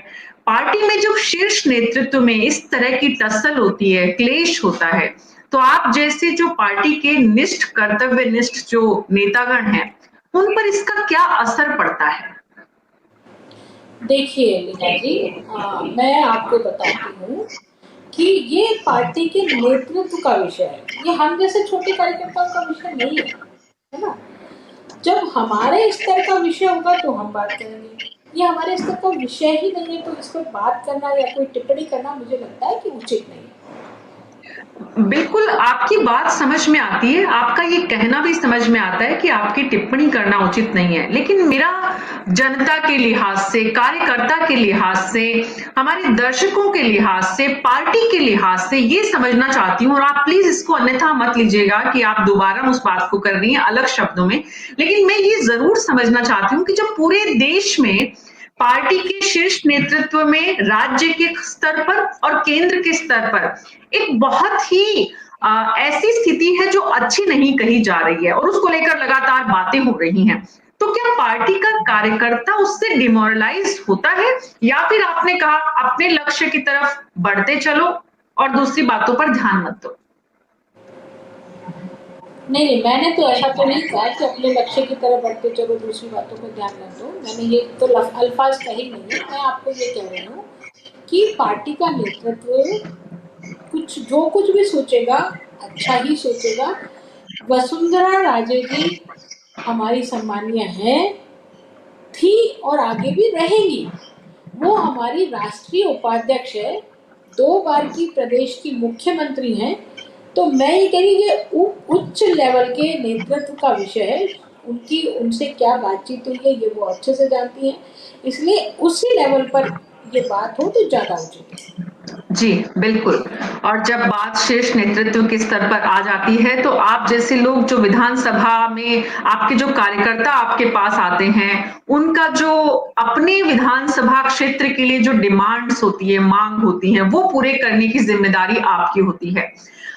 पार्टी में जब शीर्ष नेतृत्व में इस तरह की टसल होती है, क्लेश होता है, तो आप जैसे जो पार्टी के निष्ठ, कर्तव्यनिष्ठ जो नेतागण हैं, उन पर इसका क्या असर पड़ता है? देखिए लीना जी, मैं आपको बताती हूँ कि ये पार्टी के नेतृत्व का विषय है, ये हम जैसे छोटे कार्यकर्ताओं का विषय नहीं है ना। जब हमारे स्तर का विषय होगा तो हम बात करेंगे, ये हमारे स्तर का विषय ही नहीं है, तो इस पर बात करना या कोई टिप्पणी करना मुझे लगता है कि उचित नहीं है। बिल्कुल, आपकी बात समझ में आती है, आपका ये कहना भी समझ में आता है कि आपकी टिप्पणी करना उचित नहीं है। लेकिन मेरा जनता के लिहाज से, कार्यकर्ता के लिहाज से, हमारे दर्शकों के लिहाज से, पार्टी के लिहाज से ये समझना चाहती हूँ, और आप प्लीज इसको अन्यथा मत लीजिएगा कि आप दोबारा उस बात को कर रही हैं अलग शब्दों में। लेकिन मैं ये जरूर समझना चाहती हूँ कि जब पूरे देश में पार्टी के शीर्ष नेतृत्व में राज्य के स्तर पर और केंद्र के स्तर पर एक बहुत ही ऐसी स्थिति है जो अच्छी नहीं कही जा रही है, और उसको लेकर लगातार बातें हो रही हैं, तो क्या पार्टी का कार्यकर्ता उससे डिमोरलाइज होता है, या फिर आपने कहा अपने लक्ष्य की तरफ बढ़ते चलो और दूसरी बातों पर ध्यान मत दो? नहीं नहीं, मैंने तो ऐसा तो नहीं कहा कि अपने लक्ष्य की तरफ बढ़ते चलो दूसरी बातों पर ध्यान न दो, मैंने ये तो अल्फाज कही नहीं है। मैं आपको ये कह रही हूँ कि पार्टी का नेतृत्व कुछ जो कुछ भी सोचेगा अच्छा ही सोचेगा। वसुंधरा राजे जी हमारी सम्मानीय हैं, थी और आगे भी रहेंगी। वो हमारी राष्ट्रीय उपाध्यक्ष है, 2 बार की प्रदेश की मुख्यमंत्री हैं। तो मैं ये कह रही ये उच्च लेवल के नेतृत्व का विषय है, उनकी उनसे क्या बातचीत हुई है ये वो अच्छे से जानती हैं, इसलिए उसी लेवल पर ये बात हो तो ज्यादा उचित है। जी, बिल्कुल। और जब बात शीर्ष नेतृत्व के स्तर पर आ जाती है, तो आप जैसे लोग जो विधानसभा में आपके जो कार्यकर्ता आपके पास आते हैं, उनका जो अपने विधानसभा क्षेत्र के लिए जो डिमांड्स होती है, मांग होती है, वो पूरे करने की जिम्मेदारी आपकी होती है।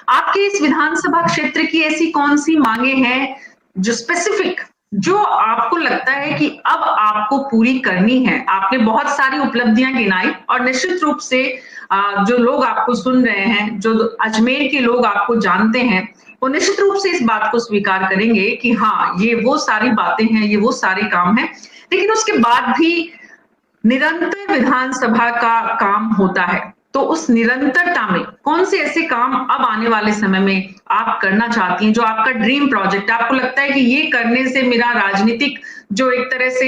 आपके इस विधानसभा क्षेत्र की ऐसी कौन-सी मांगे हैं, जो स्पेसिफिक, जो आपको लगता है कि अब आपको पूरी करनी है? आपने बहुत सारी उपलब्धियां गिनाई, और निश्चित रूप से जो लोग आपको सुन रहे हैं, जो अजमेर के लोग आपको जानते हैं, वो निश्चित रूप से इस बात को स्वीकार करेंगे कि हाँ, ये वो सारी बातें हैं, ये वो सारे काम हैं। लेकिन उसके बाद भी निरंतर विधानसभा का काम होता है, तो उस निरंतरता में कौन से ऐसे काम अब आने वाले समय में आप करना चाहती हैं, जो आपका ड्रीम प्रोजेक्ट, आपको लगता है कि ये करने से मेरा राजनीतिक जो एक तरह से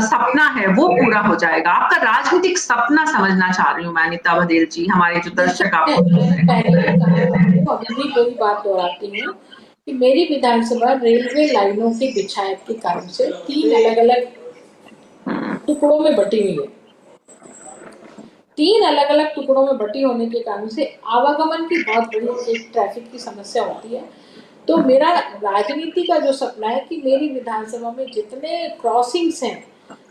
सपना है वो पूरा हो जाएगा? आपका राजनीतिक सपना समझना चाह रही हूँ मैं, अनीता बदेल जी, हमारे जो देखिए, दर्शक आपको सुन मैंने रहे हैं। पहले भी कहा आपको, अभी भी वही बात दोहराती हूँ कि मेरी विधानसभा रेलवे लाइनों की बिछायत के कारण से 3 अलग-अलग टुकड़ों में बटी हुई है। 3 अलग-अलग टुकड़ों में बटी होने के कारण से आवागमन की बहुत बड़ी एक ट्रैफिक की समस्या होती है। तो मेरा राजनीति का जो सपना है कि मेरी विधानसभा में जितने क्रॉसिंग्स हैं,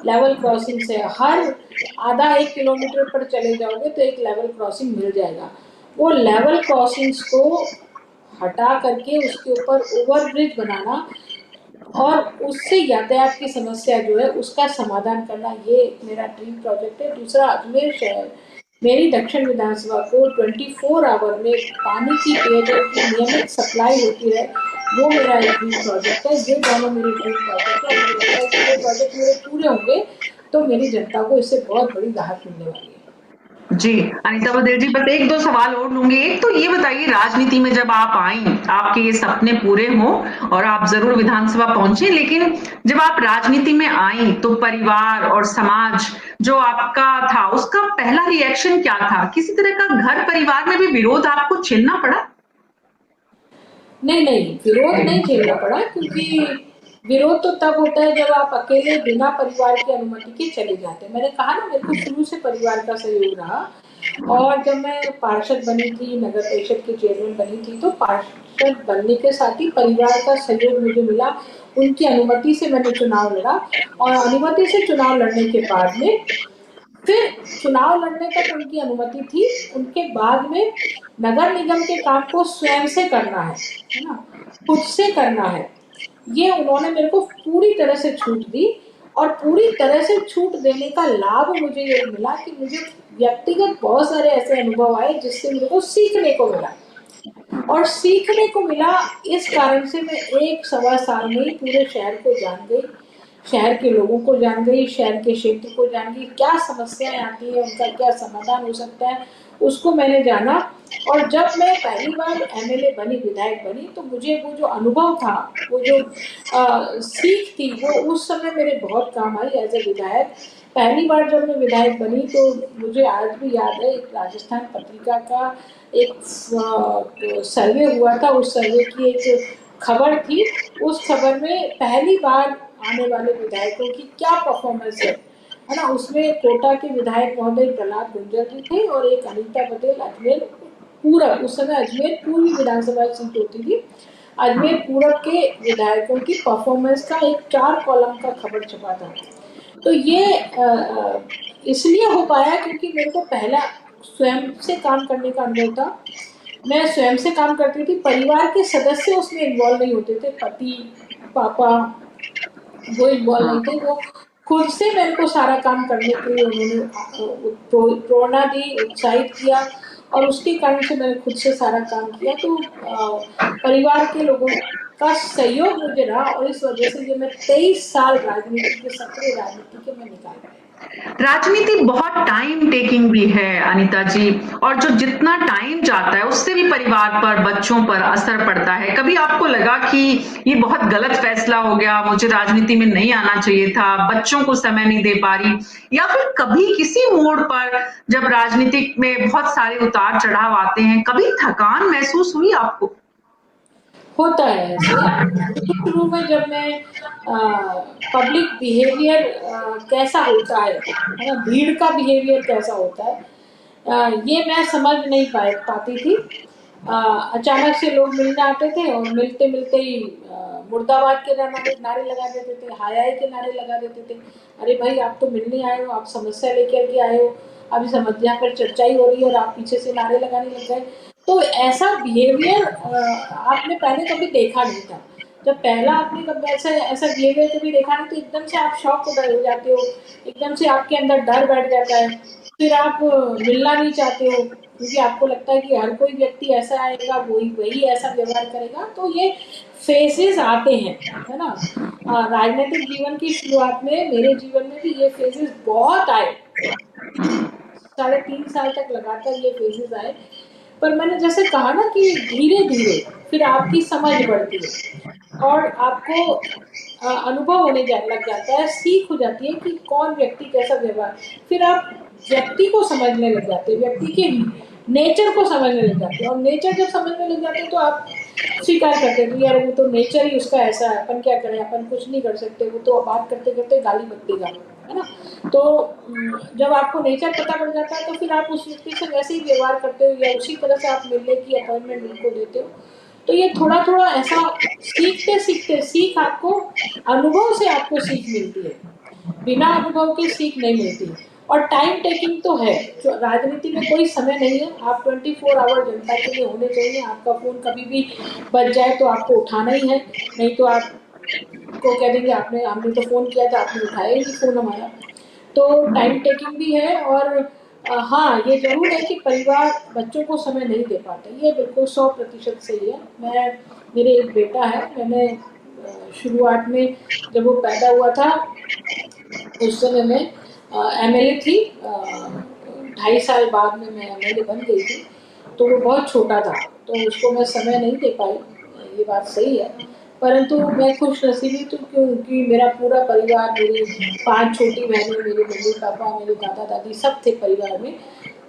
लेवल क्रॉसिंग्स है, हर आधा 1 किलोमीटर पर चले जाओगे तो एक लेवल क्रॉसिंग मिल जाएगा। वो लेवल क्रॉसिंग्स को हटा करके उसके ऊपर ओवरब्रिज बनाना और उससे यातायात की समस्या जो है उसका समाधान करना, ये मेरा ड्रीम प्रोजेक्ट है। दूसरा, अजमेर शहर, मेरी दक्षिण विधानसभा को 24 आवर में पानी की, पेयजल की नियमित सप्लाई होती है, वो मेरा एक ड्रीम प्रोजेक्ट है। ये दोनों मेरे ड्रीम प्रोजेक्ट है, मुझे लगता है कि ये प्रोजेक्ट मेरे पूरे होंगे तो मेरी जनता को इससे बहुत बड़ी राहत मिलने वाली है। जी, अनीता बदेल जी, बस 1-2 सवाल और लूँगी। एक तो ये बताइए, राजनीति में जब आप आईं, आपके ये सपने पूरे हों और आप ज़रूर विधानसभा पहुँचे, लेकिन जब आप राजनीति में आईं, तो परिवार और समाज जो आपका था, उसका पहला रिएक्शन क्या था? किसी तरह का घर परिवार में भी विरोध आपको झेलना पड़ा? नहीं नहीं, विरोध नहीं झेलना पड़ा, क्योंकि विरोध तो तब होता है जब आप अकेले बिना परिवार की अनुमति के चले जाते हैं। मैंने कहा ना, मेरे को शुरू से परिवार का सहयोग रहा। और जब मैं पार्षद बनी थी, नगर परिषद की चेयरमैन बनी थी, तो पार्षद बनने के साथ ही परिवार का सहयोग मुझे मिला। उनकी अनुमति से मैंने चुनाव लड़ा, और अनुमति से चुनाव लड़ने के बाद में फिर चुनाव लड़ने तक उनकी अनुमति थी। उनके बाद में नगर निगम के काम को स्वयं से करना है ना, खुद से करना है, ये उन्होंने मेरे को पूरी तरह से छूट दी। और पूरी तरह से छूट देने का लाभ मुझे ये मिला कि मुझे व्यक्तिगत बहुत सारे ऐसे अनुभव आए जिससे मेरे को सीखने को मिला। और सीखने को मिला इस कारण से मैं 1 सवा साल में ही पूरे शहर को जान गई, शहर के लोगों को जान गई, शहर के क्षेत्र को जान गई, क्या समस्याएं आती है, उनका क्या समाधान हो सकता है, उसको मैंने जाना। और जब मैं पहली बार एमएलए बनी, विधायक बनी, तो मुझे वो जो अनुभव था, वो जो सीख थी, वो उस समय मेरे बहुत काम आई एज ए विधायक। पहली बार जब मैं विधायक बनी, तो मुझे आज भी याद है, एक राजस्थान पत्रिका का एक सर्वे हुआ था। उस सर्वे की एक खबर थी। उस खबर में पहली बार आने वाले विधायकों की क्या परफॉर्मेंस है ना, उसमें कोटा के विधायक महोदय प्रहलाद गुंजर जी थे, और एक अनीता पटेल, अजमेर पूरब, उस समय अजमेर पूर्वी विधानसभा सीट होती थी, अजमेर पूरब के विधायकों की परफॉर्मेंस का एक 4 कॉलम का खबर छपा था। तो ये इसलिए हो पाया क्योंकि मेरे को पहला स्वयं से काम करने का अनुभव था। मैं स्वयं से काम करती थी, परिवार के सदस्य उसमें इन्वॉल्व नहीं होते थे, पति, पापा, वो इन्वॉल्व नहीं थे। वो खुद से मेरे को सारा काम करने के लिए उन्होंने प्रेरणा दी, उत्साहित किया, और उसके कारण से मैंने खुद से सारा काम किया। तो परिवार के लोगों का सहयोग मुझे रहा, और इस वजह से ये मैं 23 साल राजनीति के, सक्रिय राजनीति के मैं निकाल पाई। राजनीति बहुत टाइम टेकिंग भी है अनीता जी, और जो जितना टाइम जाता है उससे भी परिवार पर, बच्चों पर असर पड़ता है। कभी आपको लगा कि ये बहुत गलत फैसला हो गया, मुझे राजनीति में नहीं आना चाहिए था, बच्चों को समय नहीं दे पा रही, या फिर कभी किसी मोड़ पर जब राजनीतिक में बहुत सारे उतार चढ़ाव आते हैं, कभी थकान महसूस हुई आपको? होता है ऐसे। शुरू में जब मैं पब्लिक बिहेवियर कैसा होता है ना, भीड़ का बिहेवियर कैसा होता है, ये मैं समझ नहीं पाती थी। अचानक से लोग मिलने आते थे, और मिलते मिलते ही मुर्दाबाद के नारे लगा देते थे, हाय हाय के नारे लगा देते थे। अरे भाई, आप तो मिलने आए हो, आप समस्या लेकर के आए हो, अभी समस्या पर चर्चा ही हो रही है और आप पीछे से नारे लगाने लग गए। तो ऐसा बिहेवियर आपने पहले कभी देखा नहीं था। जब पहला आपने कभी ऐसा ऐसा बिहेवियर कभी देखा नहीं, तो एकदम से आप शॉक हो जाते हो, एकदम से आपके अंदर डर बैठ जाता है। फिर आप मिलना नहीं चाहते हो, क्योंकि आपको लगता है कि हर कोई व्यक्ति ऐसा आएगा, वही वही ऐसा व्यवहार करेगा। तो ये फेजेस आते हैं, है ना। राजनीतिक जीवन की शुरुआत में, मेरे जीवन में भी ये फेजेस बहुत आए। 3.5 साल तक लगातार ये फेजेस आए। पर मैंने जैसे कहा ना कि धीरे धीरे फिर आपकी समझ बढ़ती है, और आपको अनुभव लग जाता है, सीख हो जाती है कि कौन व्यक्ति कैसा व्यवहार। फिर आप व्यक्ति को समझने लग जाते हैं, व्यक्ति के नेचर को समझने लग जाते हैं, और नेचर जब समझने लग जाते हैं तो आप स्वीकार करते हैं कि यार वो तो नेचर ही उसका ऐसा है, अपन क्या करें, अपन कुछ नहीं कर सकते, वो तो बात करते करते गाली बक देगा, है ना। तो जब आपको नेचर पता पड़ जाता है, तो फिर आप उस व्यक्ति से वैसे ही व्यवहार करते हो, या उसी तरह से आप मिलने की अपॉइंटमेंट उनको देते हो। तो ये थोड़ा थोड़ा ऐसा सीखते सीखते, सीख आपको अनुभव से आपको सीख मिलती है, बिना अनुभव के सीख नहीं मिलती। और टाइम टेकिंग तो है, जो राजनीति में कोई समय नहीं है। आप 24 आवर जनता के लिए होने चाहिए। आपका फोन कभी भी बज जाए तो आपको उठाना ही है, नहीं तो आप को कह देंगे आपने हमने तो फोन किया था, आपने उठाया ही नहीं फोन हमारा। तो टाइम टेकिंग भी है। और हाँ, ये जरूर है कि परिवार बच्चों को समय नहीं दे पाते, ये बिल्कुल 100% सही है। मेरे एक बेटा है, मैंने शुरुआत में जब वो पैदा हुआ था, उस समय में एमएलए थी, 2.5 साल बाद में मैं एमएलए बन गई थी, तो वो बहुत छोटा था, तो उसको मैं समय नहीं दे पाई, ये बात सही है। परंतु मैं खुशनसीबी थी क्योंकि मेरा पूरा परिवार, मेरी 5 छोटी बहनें, मेरे मम्मी-पापा, मेरे दादा-दादी सब थे परिवार में,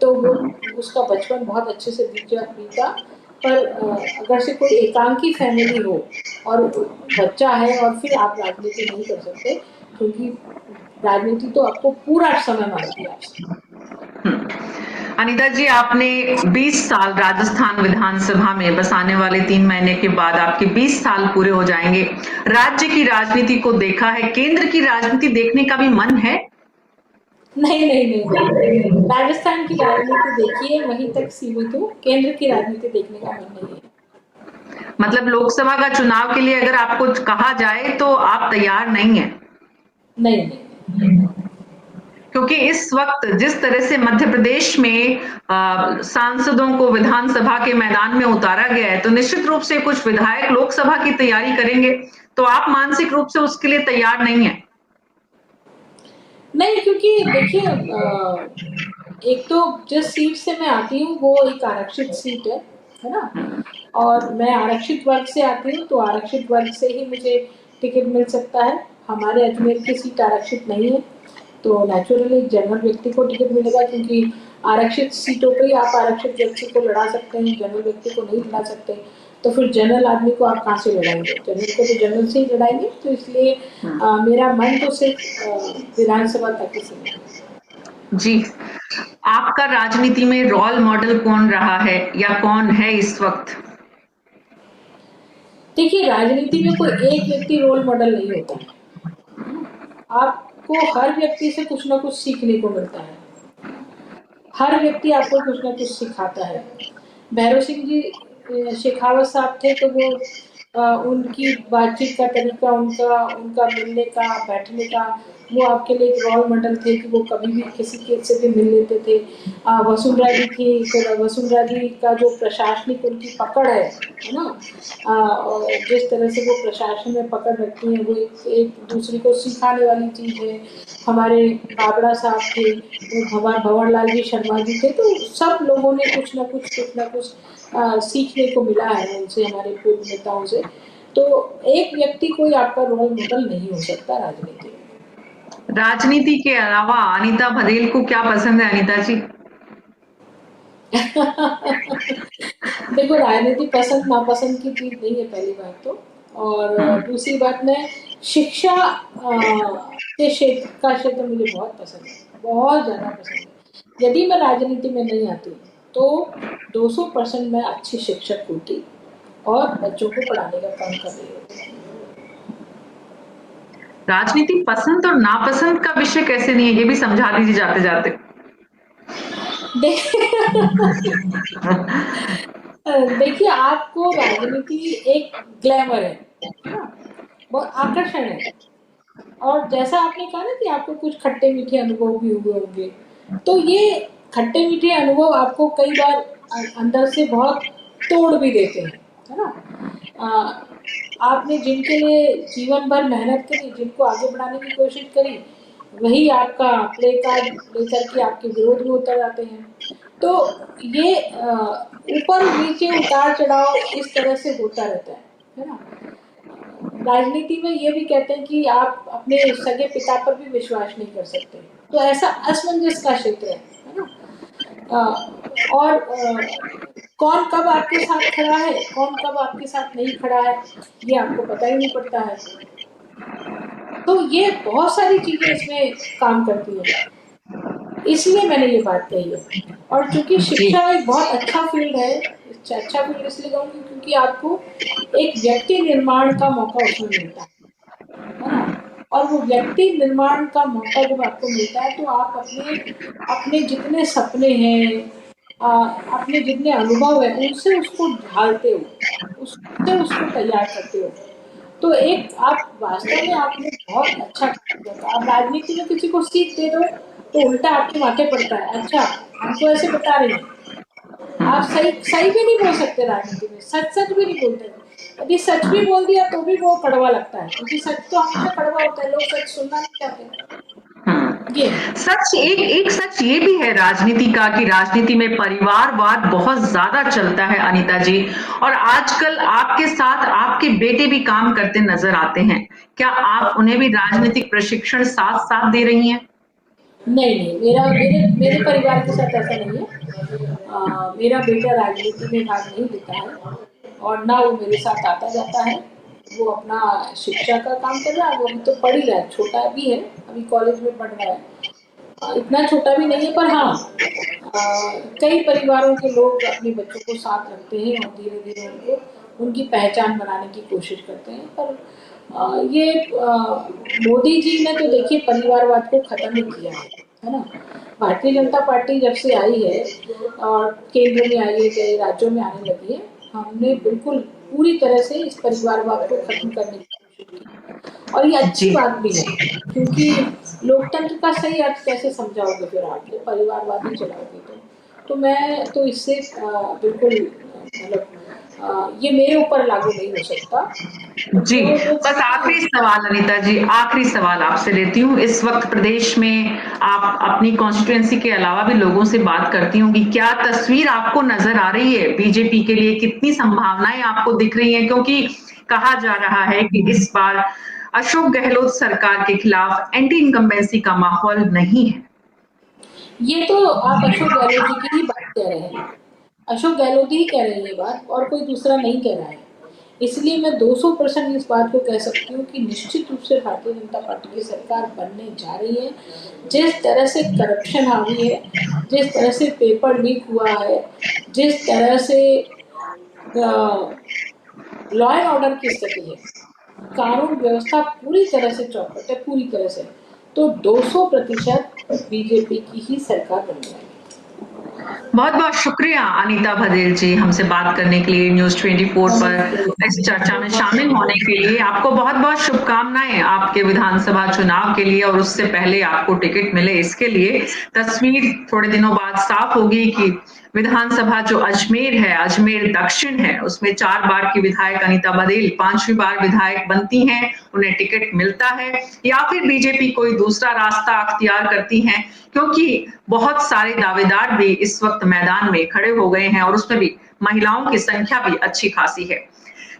तो वो उसका बचपन बहुत अच्छे से बीता। पर अगर से कोई एकांकी फैमिली हो और बच्चा है और फिर आप राजनीति नहीं कर सकते, क्योंकि राजनीति तो आपको पूरा समय मांगती है आपसे। अनीता जी, आपने 20 साल राजस्थान विधानसभा में, बस आने वाले 3 महीने के बाद आपके 20 साल पूरे हो जाएंगे। राज्य की राजनीति को देखा है, केंद्र की राजनीति देखने का भी मन है? नहीं नहीं नहीं नहीं, राजस्थान की राजनीति देखिए, वहीं तक सीमित हूँ, केंद्र की राजनीति देखने का मन नहीं है। मतलब लोकसभा का चुनाव के लिए अगर आपको कहा जाए तो आप तैयार नहीं हैं? नहीं नहीं। क्योंकि इस वक्त जिस तरह से मध्य प्रदेश में सांसदों को विधानसभा के मैदान में उतारा गया है, तो निश्चित रूप से कुछ विधायक लोकसभा की तैयारी करेंगे, तो आप मानसिक रूप से उसके लिए तैयार नहीं है? नहीं, क्योंकि देखिए एक तो जिस सीट से मैं आती हूँ वो एक आरक्षित सीट है ना, और मैं आरक्षित वर्ग से आती हूँ, तो आरक्षित वर्ग से ही मुझे टिकट मिल सकता है। हमारे अजमेर की सीट आरक्षित नहीं है, तो नेचुरली जनरल व्यक्ति को टिकट मिलेगा, क्योंकि आरक्षित सीटों पे ही आप आरक्षित व्यक्ति को लड़ा सकते हैं, जनरल व्यक्ति को नहीं लड़ा सकते। तो फिर जनरल आदमी को आप कहाँ से लड़ाएंगे? जनरल को तो जनरल से ही लड़ाएंगे। तो इसलिए मेरा मन तो सिर्फ विधानसभा तक ही सीमित है। जी, आपका राजनीति में रोल मॉडल कौन रहा है या कौन है इस वक्त? देखिए, राजनीति में कोई एक व्यक्ति रोल मॉडल नहीं होता है ना? आपको हर व्यक्ति से कुछ ना कुछ सीखने को मिलता है, हर व्यक्ति आपको कुछ ना कुछ सिखाता है। भैरव सिंह जी शेखावत साहब थे, तो वो उनकी बातचीत का तरीका, उनका उनका मिलने का, बैठने का, वो आपके लिए एक रोल मॉडल थे कि वो कभी भी किसी के से भी मिल लेते थे। वसुंधरा जी थी, तो वसुंधरा जी का जो प्रशासनिक उनकी पकड़ है ना, और जिस तरह से वो प्रशासन में पकड़ रखती हैं, वो एक दूसरे को सिखाने वाली चीज़ है। हमारे बाबड़ा साहब थे, वो भंवर लाल जी शर्मा जी थे, तो सब लोगों ने कुछ ना कुछ सीखने को मिला है उनसे, हमारे पूर्व नेताओं से। तो एक व्यक्ति कोई आपका रोल मॉडल नहीं हो सकता राजनीति में। राजनीति के अलावा अनीता भदेल को क्या पसंद है, अनीता जी? देखो, राजनीति पसंद नापसंद की चीज नहीं है, पहली बात तो। और दूसरी बात, मैं शिक्षा के क्षेत्र मुझे बहुत पसंद है, बहुत ज्यादा पसंद है। यदि मैं राजनीति में नहीं आती तो 200% मैं अच्छी शिक्षक होती और बच्चों को पढ़ाने का काम कर रही होती। राजनीति पसंद और नापसंद का विषय कैसे नहीं है, ये भी समझा दीजिए जाते जाते। देखिए, आपको राजनीति एक ग्लैमर है ना, बहुत आकर्षण है। और जैसा आपने कहा ना कि आपको कुछ खट्टे मीठे अनुभव भी हुए होंगे, तो ये खट्टे मीठे अनुभव आपको कई बार अंदर से बहुत तोड़ भी देते हैं, है ना। आपने जिनके लिए जीवन भर मेहनत करी, जिनको आगे बढ़ाने की कोशिश करी, वही आपका प्ले कार्ड लेकर के आपके विरोध में उतर जाते हैं। तो ये ऊपर नीचे उतार चढ़ाव इस तरह से होता रहता है ना। राजनीति में ये भी कहते हैं कि आप अपने सगे पिता पर भी विश्वास नहीं कर सकते, तो ऐसा असमंजस का क्षेत्र है ना। कौन कब आपके साथ खड़ा है, कौन कब आपके साथ नहीं खड़ा है, ये आपको पता ही नहीं पड़ता है। तो ये बहुत सारी चीजें इसमें काम करती है, इसलिए मैंने ये बात कही है। और चूंकि शिक्षा एक बहुत अच्छा फील्ड है, अच्छा फील्ड इसलिए कहूँगी क्योंकि आपको एक व्यक्ति निर्माण का मौका उसमें मिलता है ना। और वो व्यक्ति निर्माण का मौका जब आपको मिलता है, तो आप अपने अपने जितने सपने हैं, अपने जितने अनुभव है, उनसे उसको ढालते हो, उससे उसको तैयार करते हो। तो एक आप वास्तव में आपने बहुत अच्छा किया था। आप राजनीति में किसी को सीख दे दो तो उल्टा आपके माथे पड़ता है, अच्छा हम तो ऐसे बता रही हैं। आप सही सही भी नहीं बोल सकते राजनीति में, सच भी नहीं बोलते। यदि सच भी बोल दिया तो भी वो कड़वा लगता है, क्योंकि सच तो हमेशा कड़वा होता है, लोग सच सुनना नहीं चाहते। ये सच एक सच ये भी है राजनीति का कि राजनीति में परिवारवाद बहुत ज्यादा चलता है अनीता जी। और आजकल आपके साथ आपके बेटे भी काम करते नजर आते हैं। क्या आप उन्हें भी राजनीतिक प्रशिक्षण साथ साथ दे रही हैं? नहीं नहीं, मेरा मेरे मेरे परिवार के साथ ऐसा नहीं है। मेरा बेटा राजनीति में भाग नहीं लेता है और ना वो मेरे साथ आता जाता है। वो अपना शिक्षा का काम कर रहा है, वो अभी तो पढ़ ही रहा है, छोटा भी है, अभी कॉलेज में पढ़ रहा है। इतना छोटा भी नहीं है, पर हाँ, कई परिवारों के लोग अपने बच्चों को साथ रखते हैं और धीरे धीरे उनको उनकी पहचान बनाने की कोशिश करते हैं। पर मोदी जी ने तो देखिए परिवारवाद को खत्म ही किया है ना। भारतीय जनता पार्टी जब से आई है और केंद्र में आई है, कई राज्यों में आने लगी है, हमने बिल्कुल पूरी तरह से इस परिवारवाद को खत्म करने की कोशिश की। और ये अच्छी जी। बात भी है, क्योंकि लोकतंत्र का सही अर्थ कैसे समझाओगे फिर आप, जो परिवारवाद ही चलाओगे तो मैं तो इससे बिल्कुल मतलब ये मेरे ऊपर लागू नहीं हो सकता। जी, बस आखिरी सवाल अनीता जी, आखिरी सवाल आपसे लेती हूँ। इस वक्त प्रदेश में आप अपनी कॉन्स्टिट्यूएंसी के अलावा भी लोगों से बात करती होंगी। क्या तस्वीर आपको नजर आ रही है बीजेपी के लिए? कितनी संभावनाएं आपको दिख रही हैं? क्योंकि कहा जा रहा है कि इस बार अशोक गहलोत सरकार के खिलाफ एंटी इनकम्बेंसी का माहौल नहीं है। ये तो आप अशोक गहलोत जी की ही बात कह रहे हैं। अशोक गहलोत ही कह रहे हैं ये बात, और कोई दूसरा नहीं कह रहा है। इसलिए मैं 200% इस बात को कह सकती हूँ कि निश्चित रूप से भारतीय जनता पार्टी की सरकार बनने जा रही है। जिस तरह से करप्शन हावी है, जिस तरह से पेपर लीक हुआ है, जिस तरह से लॉ एंड ऑर्डर की स्थिति है, कानून व्यवस्था पूरी तरह से चौपट है, पूरी तरह से, तो 200% बीजेपी की ही सरकार बनने वाली है। बहुत बहुत शुक्रिया अनीता भदेल जी, हमसे बात करने के लिए, न्यूज 24 पर इस चर्चा में शामिल होने के लिए। आपको बहुत बहुत शुभकामनाएं आपके विधानसभा चुनाव के लिए, और उससे पहले आपको टिकट मिले इसके लिए। तस्वीर थोड़े दिनों बाद साफ होगी कि विधानसभा जो अजमेर है, अजमेर दक्षिण है, उसमें 4 बार की विधायक अनीता भदेल 5वीं बार विधायक बनती हैं, उन्हें टिकट मिलता है, या फिर बीजेपी कोई दूसरा रास्ता अख्तियार करती है। क्योंकि बहुत सारे दावेदार भी इस वक्त मैदान में खड़े हो गए हैं और उसमें भी महिलाओं की संख्या भी अच्छी खासी है।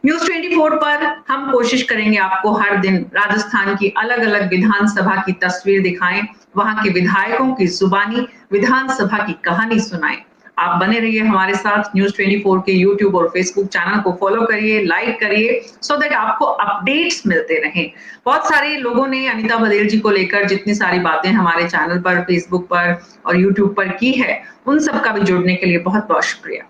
न्यूज 24 पर हम कोशिश करेंगे आपको हर दिन राजस्थान की अलग-अलग विधानसभा की तस्वीर दिखाएं, वहां के विधायकों की जुबानी विधानसभा की कहानी सुनाएं। आप बने रहिए हमारे साथ। न्यूज 24 के यूट्यूब और फेसबुक चैनल को फॉलो करिए, लाइक करिए, सो दैट आपको अपडेट्स मिलते रहें। बहुत सारे लोगों ने अनीता भदेल जी को लेकर जितनी सारी बातें हमारे चैनल पर, फेसबुक पर और यूट्यूब पर की है, उन सब का भी जुड़ने के लिए बहुत बहुत शुक्रिया।